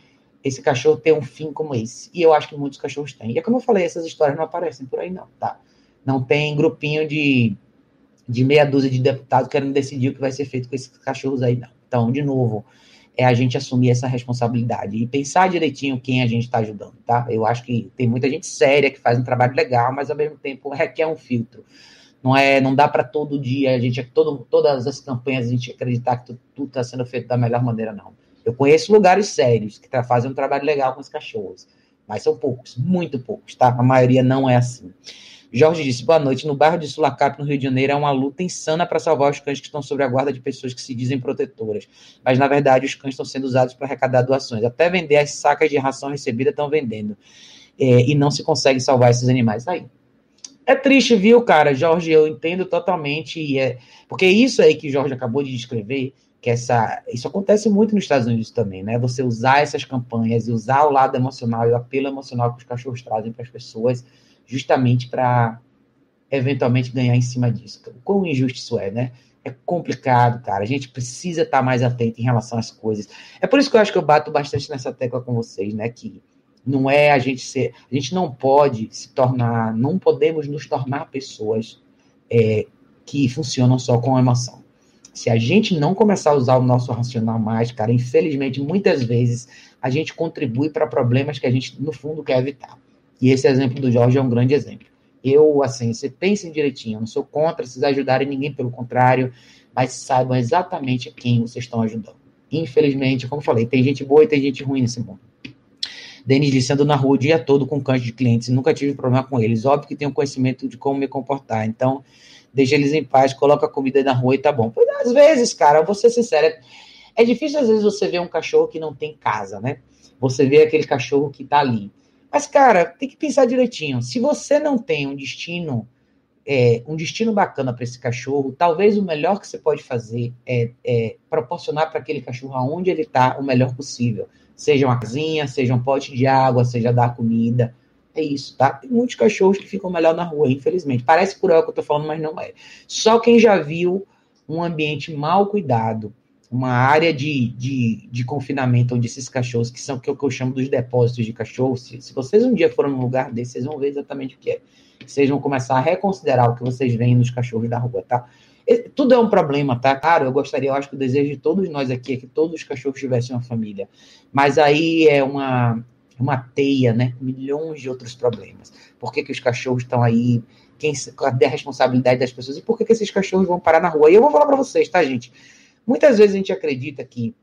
esse cachorro ter um fim como esse. E eu acho que muitos cachorros têm. E é como eu falei, essas histórias não aparecem por aí não, tá? Não tem grupinho de meia dúzia de deputados querendo decidir o que vai ser feito com esses cachorros aí, não. Então, de novo, é a gente assumir essa responsabilidade e pensar direitinho quem a gente está ajudando, tá? Eu acho que tem muita gente séria que faz um trabalho legal, mas ao mesmo tempo requer um filtro. Não dá para todo dia, todas as campanhas a gente acreditar que tudo está sendo feito da melhor maneira, não. Eu conheço lugares sérios que fazem um trabalho legal com os cachorros, mas são poucos, muito poucos, tá? A maioria não é assim. Jorge disse, boa noite, no bairro de Sulacap, no Rio de Janeiro, é uma luta insana para salvar os cães que estão sob a guarda de pessoas que se dizem protetoras, mas na verdade os cães estão sendo usados para arrecadar doações, até vender as sacas de ração recebida estão vendendo, e não se consegue salvar esses animais. Aí, é triste, viu, cara, Jorge, eu entendo totalmente, porque isso aí que o Jorge acabou de descrever, que isso acontece muito nos Estados Unidos também, né, você usar essas campanhas e usar o lado emocional e o apelo emocional que os cachorros trazem para as pessoas, justamente para eventualmente ganhar em cima disso. O quão injusto isso é, né? É complicado, cara. A gente precisa estar mais atento em relação às coisas. É por isso que eu acho que eu bato bastante nessa tecla com vocês, né? Que não é a gente não pode não podemos nos tornar pessoas que funcionam só com emoção. Se a gente não começar a usar o nosso racional mais, cara, infelizmente, muitas vezes, a gente contribui para problemas que a gente, no fundo, quer evitar. E esse exemplo do Jorge é um grande exemplo. Você pensem direitinho, eu não sou contra vocês ajudarem ninguém, pelo contrário, mas saibam exatamente a quem vocês estão ajudando. Infelizmente, como eu falei, tem gente boa e tem gente ruim nesse mundo. Denis disse, ando na rua o dia todo com cães de clientes e nunca tive problema com eles. Óbvio que tenho conhecimento de como me comportar, então deixa eles em paz, coloca a comida aí na rua e tá bom. Pois, às vezes, cara, eu vou ser sincero, é difícil às vezes você ver um cachorro que não tem casa, né? Você vê aquele cachorro que tá ali. Mas, cara, tem que pensar direitinho. Se você não tem um destino bacana para esse cachorro, talvez o melhor que você pode fazer é proporcionar para aquele cachorro aonde ele está o melhor possível. Seja uma casinha, seja um pote de água, seja dar comida. É isso, tá? Tem muitos cachorros que ficam melhor na rua, infelizmente. Parece cruel o que eu tô falando, mas não é. Só quem já viu um ambiente mal cuidado, uma área de confinamento onde esses cachorros, que são o que eu chamo dos depósitos de cachorros, se vocês um dia forem num lugar desse, vocês vão ver exatamente o que é. Vocês vão começar a reconsiderar o que vocês veem nos cachorros da rua, tá? Tudo é um problema, tá? Claro, eu acho que o desejo de todos nós aqui é que todos os cachorros tivessem uma família. Mas aí é uma teia, né? Milhões de outros problemas. Por que os cachorros estão aí? Cadê a responsabilidade das pessoas? E por que esses cachorros vão parar na rua? E eu vou falar para vocês, tá, gente? Muitas vezes a gente acredita que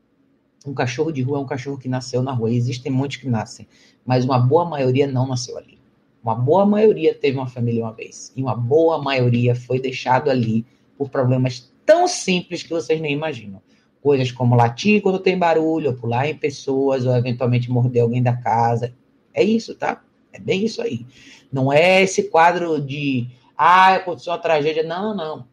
um cachorro de rua é um cachorro que nasceu na rua. E existem muitos que nascem, mas uma boa maioria não nasceu ali. Uma boa maioria teve uma família uma vez. E uma boa maioria foi deixado ali por problemas tão simples que vocês nem imaginam. Coisas como latir quando tem barulho, ou pular em pessoas, ou eventualmente morder alguém da casa. É isso, tá? É bem isso aí. Não é esse quadro de, aconteceu uma tragédia. Não, não.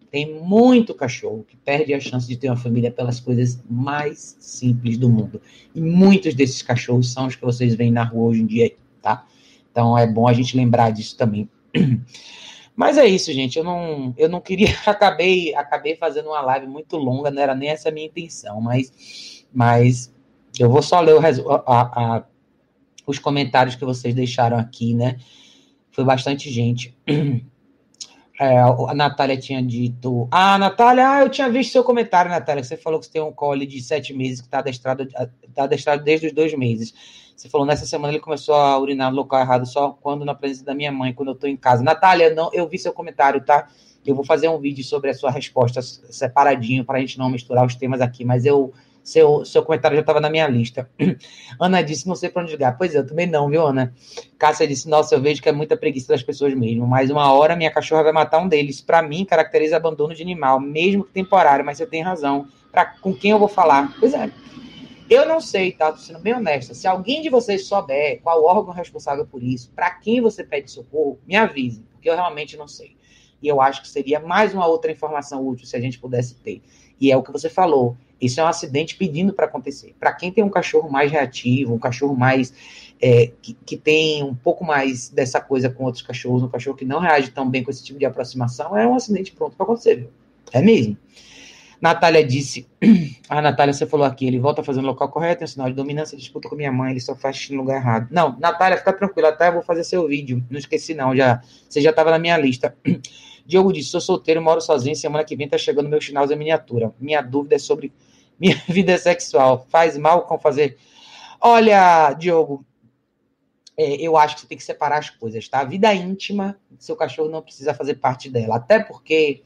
Tem muito cachorro que perde a chance de ter uma família pelas coisas mais simples do mundo. E muitos desses cachorros são os que vocês veem na rua hoje em dia, tá? Então é bom a gente lembrar disso também. Mas é isso, gente. Eu não queria. Acabei fazendo uma live muito longa, não era nem essa a minha intenção, mas eu vou só ler os comentários que vocês deixaram aqui, né? Foi bastante gente. A Natália tinha dito. Natália, eu tinha visto seu comentário, Natália. Você falou que você tem um collie de 7 meses que está adestrado desde os 2 meses. Você falou, nessa semana ele começou a urinar no local errado só quando na presença da minha mãe, quando eu estou em casa. Natália, não, eu vi seu comentário, tá? Eu vou fazer um vídeo sobre a sua resposta separadinho para a gente não misturar os temas aqui, mas seu comentário já estava na minha lista. Ana disse, não sei para onde ligar. Pois é, eu também não, viu, Ana? Cássia disse, nossa, eu vejo que é muita preguiça das pessoas mesmo, mas uma hora minha cachorra vai matar um deles. Para mim, caracteriza abandono de animal, mesmo que temporário, mas você tem razão. Com quem eu vou falar? Pois é. Eu não sei, tá? Tô sendo bem honesta. Se alguém de vocês souber qual órgão é responsável por isso, para quem você pede socorro, me avise, porque eu realmente não sei. E eu acho que seria mais uma outra informação útil se a gente pudesse ter. E é o que você falou. Isso é um acidente pedindo para acontecer. Para quem tem um cachorro mais reativo, um cachorro mais que tem um pouco mais dessa coisa com outros cachorros, um cachorro que não reage tão bem com esse tipo de aproximação, é um acidente pronto para acontecer, viu? É mesmo. Natália disse, Natália, você falou aqui, ele volta a fazer no local correto, tem um sinal de dominância, disputa com minha mãe, ele só faz no lugar errado. Não, Natália, fica tranquila, tá? Eu vou fazer seu vídeo, não esqueci não, você já estava na minha lista. Diogo disse, sou solteiro, moro sozinho, semana que vem tá chegando meu Schnauzer miniatura. Minha dúvida é sobre minha vida sexual, faz mal com fazer... Olha, Diogo, eu acho que você tem que separar as coisas, tá? A vida íntima, seu cachorro não precisa fazer parte dela, até porque...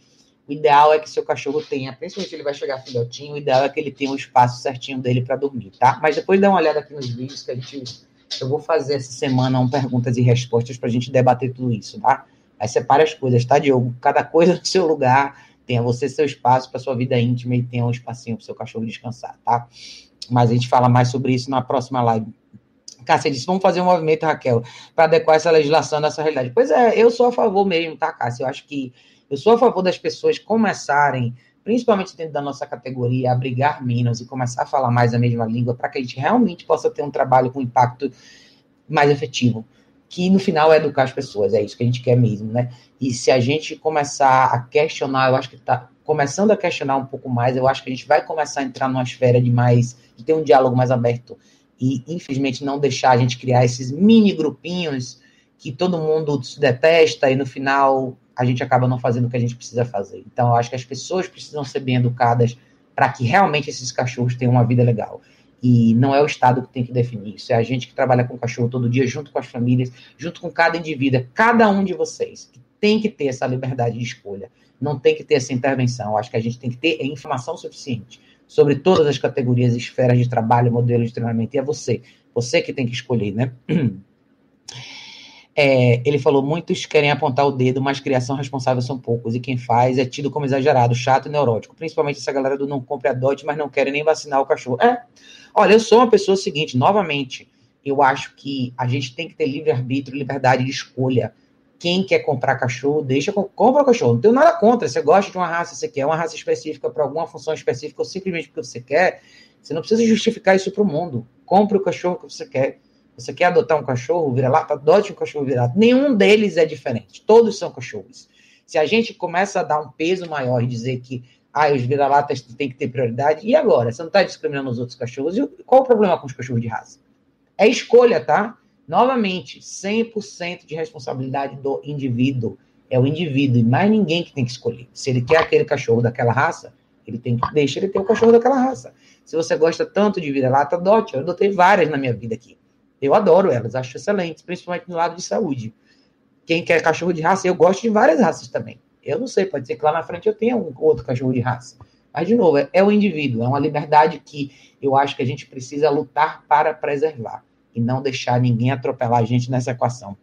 O ideal é que seu cachorro tenha, principalmente se ele vai chegar filhotinho, o ideal é que ele tenha um espaço certinho dele para dormir, tá? Mas depois dá uma olhada aqui nos vídeos que eu vou fazer essa semana perguntas e respostas para a gente debater tudo isso, tá? Aí separa as coisas, tá, Diogo? Cada coisa no seu lugar, tenha você seu espaço para sua vida íntima e tenha um espacinho para o seu cachorro descansar, tá? Mas a gente fala mais sobre isso na próxima live. Cássia disse, vamos fazer um movimento, Raquel, para adequar essa legislação nessa realidade. Pois é, eu sou a favor mesmo, tá, Cássia? Eu sou a favor das pessoas começarem, principalmente dentro da nossa categoria, a brigar menos e começar a falar mais a mesma língua para que a gente realmente possa ter um trabalho com impacto mais efetivo, que no final é educar as pessoas, é isso que a gente quer mesmo, né? E se a gente começar a questionar, eu acho que está começando a questionar um pouco mais, eu acho que a gente vai começar a entrar numa esfera de ter um diálogo mais aberto e, infelizmente, não deixar a gente criar esses mini grupinhos que todo mundo se detesta e no final a gente acaba não fazendo o que a gente precisa fazer. Então, eu acho que as pessoas precisam ser bem educadas para que realmente esses cachorros tenham uma vida legal. E não é o Estado que tem que definir isso, é a gente que trabalha com o cachorro todo dia, junto com as famílias, junto com cada indivíduo, cada um de vocês, que tem que ter essa liberdade de escolha, não tem que ter essa intervenção. Eu acho que a gente tem que ter informação suficiente sobre todas as categorias e esferas de trabalho, modelo de treinamento, e é você que tem que escolher, né? Ele falou, muitos querem apontar o dedo, mas criação responsável são poucos, e quem faz é tido como exagerado, chato e neurótico, principalmente essa galera do não compre adote, mas não querem nem vacinar o cachorro. Olha, eu sou uma pessoa seguinte, novamente, eu acho que a gente tem que ter livre-arbítrio, liberdade de escolha. Quem quer comprar cachorro, compra o cachorro. Não tenho nada contra, você gosta de uma raça, você quer uma raça específica para alguma função específica, ou simplesmente porque você quer, você não precisa justificar isso para o mundo. Compre o cachorro que você quer. Você quer adotar um cachorro vira-lata? Adote um cachorro vira-lata. Nenhum deles é diferente. Todos são cachorros. Se a gente começa a dar um peso maior e dizer que os vira-latas têm que ter prioridade. E agora? Você não está discriminando os outros cachorros? E qual o problema com os cachorros de raça? É escolha, tá? Novamente, 100% de responsabilidade do indivíduo. É o indivíduo e mais ninguém que tem que escolher. Se ele quer aquele cachorro daquela raça, ele tem que deixar ele ter o cachorro daquela raça. Se você gosta tanto de vira-lata, adote. Eu adotei várias na minha vida aqui. Eu adoro elas, acho excelentes, principalmente no lado de saúde. Quem quer cachorro de raça, eu gosto de várias raças também. Eu não sei, pode ser que lá na frente eu tenha um outro cachorro de raça. Mas, de novo, é o indivíduo, é uma liberdade que eu acho que a gente precisa lutar para preservar e não deixar ninguém atropelar a gente nessa equação.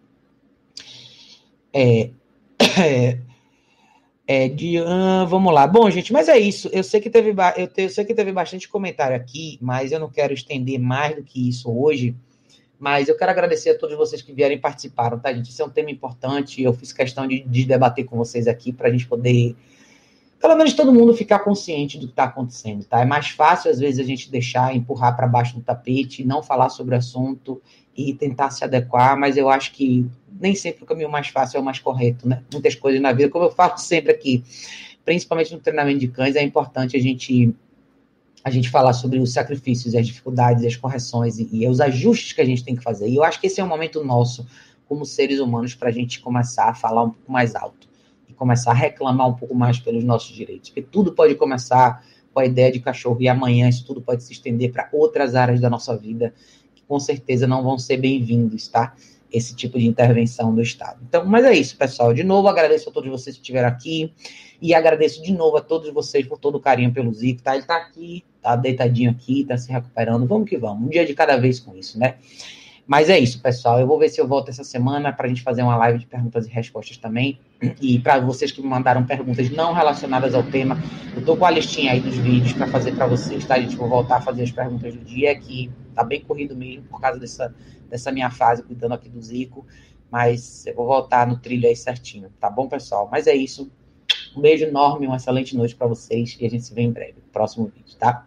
Vamos lá. Bom, gente, mas é isso. Eu sei que teve bastante comentário aqui, mas eu não quero estender mais do que isso hoje. Mas eu quero agradecer a todos vocês que vieram e participaram, tá, gente? Isso é um tema importante. Eu fiz questão de debater com vocês aqui para a gente poder, pelo menos, todo mundo ficar consciente do que está acontecendo, tá? É mais fácil, às vezes, a gente deixar, empurrar para baixo do tapete, não falar sobre o assunto e tentar se adequar, mas eu acho que nem sempre o caminho mais fácil é o mais correto, né? Muitas coisas na vida, como eu falo sempre aqui, principalmente no treinamento de cães, é importante a gente falar sobre os sacrifícios, as dificuldades, as correções e os ajustes que a gente tem que fazer. E eu acho que esse é um momento nosso, como seres humanos, para a gente começar a falar um pouco mais alto e começar a reclamar um pouco mais pelos nossos direitos. Porque tudo pode começar com a ideia de cachorro e amanhã isso tudo pode se estender para outras áreas da nossa vida que com certeza não vão ser bem-vindos, tá? Esse tipo de intervenção do Estado. Então, mas é isso, pessoal. De novo, agradeço a todos vocês que estiveram aqui e agradeço de novo a todos vocês por todo o carinho pelo Zico, tá? Ele tá aqui, tá deitadinho aqui, tá se recuperando. Vamos que vamos. Um dia de cada vez com isso, né? Mas é isso, pessoal. Eu vou ver se eu volto essa semana pra gente fazer uma live de perguntas e respostas também. E para vocês que me mandaram perguntas não relacionadas ao tema, eu tô com a listinha aí dos vídeos para fazer para vocês, tá, gente? Vou voltar a fazer as perguntas do dia, que tá bem corrido mesmo por causa dessa minha fase cuidando aqui do Zico. Mas eu vou voltar no trilho aí certinho, tá bom, pessoal? Mas é isso. Um beijo enorme, uma excelente noite para vocês e a gente se vê em breve. Próximo vídeo, tá?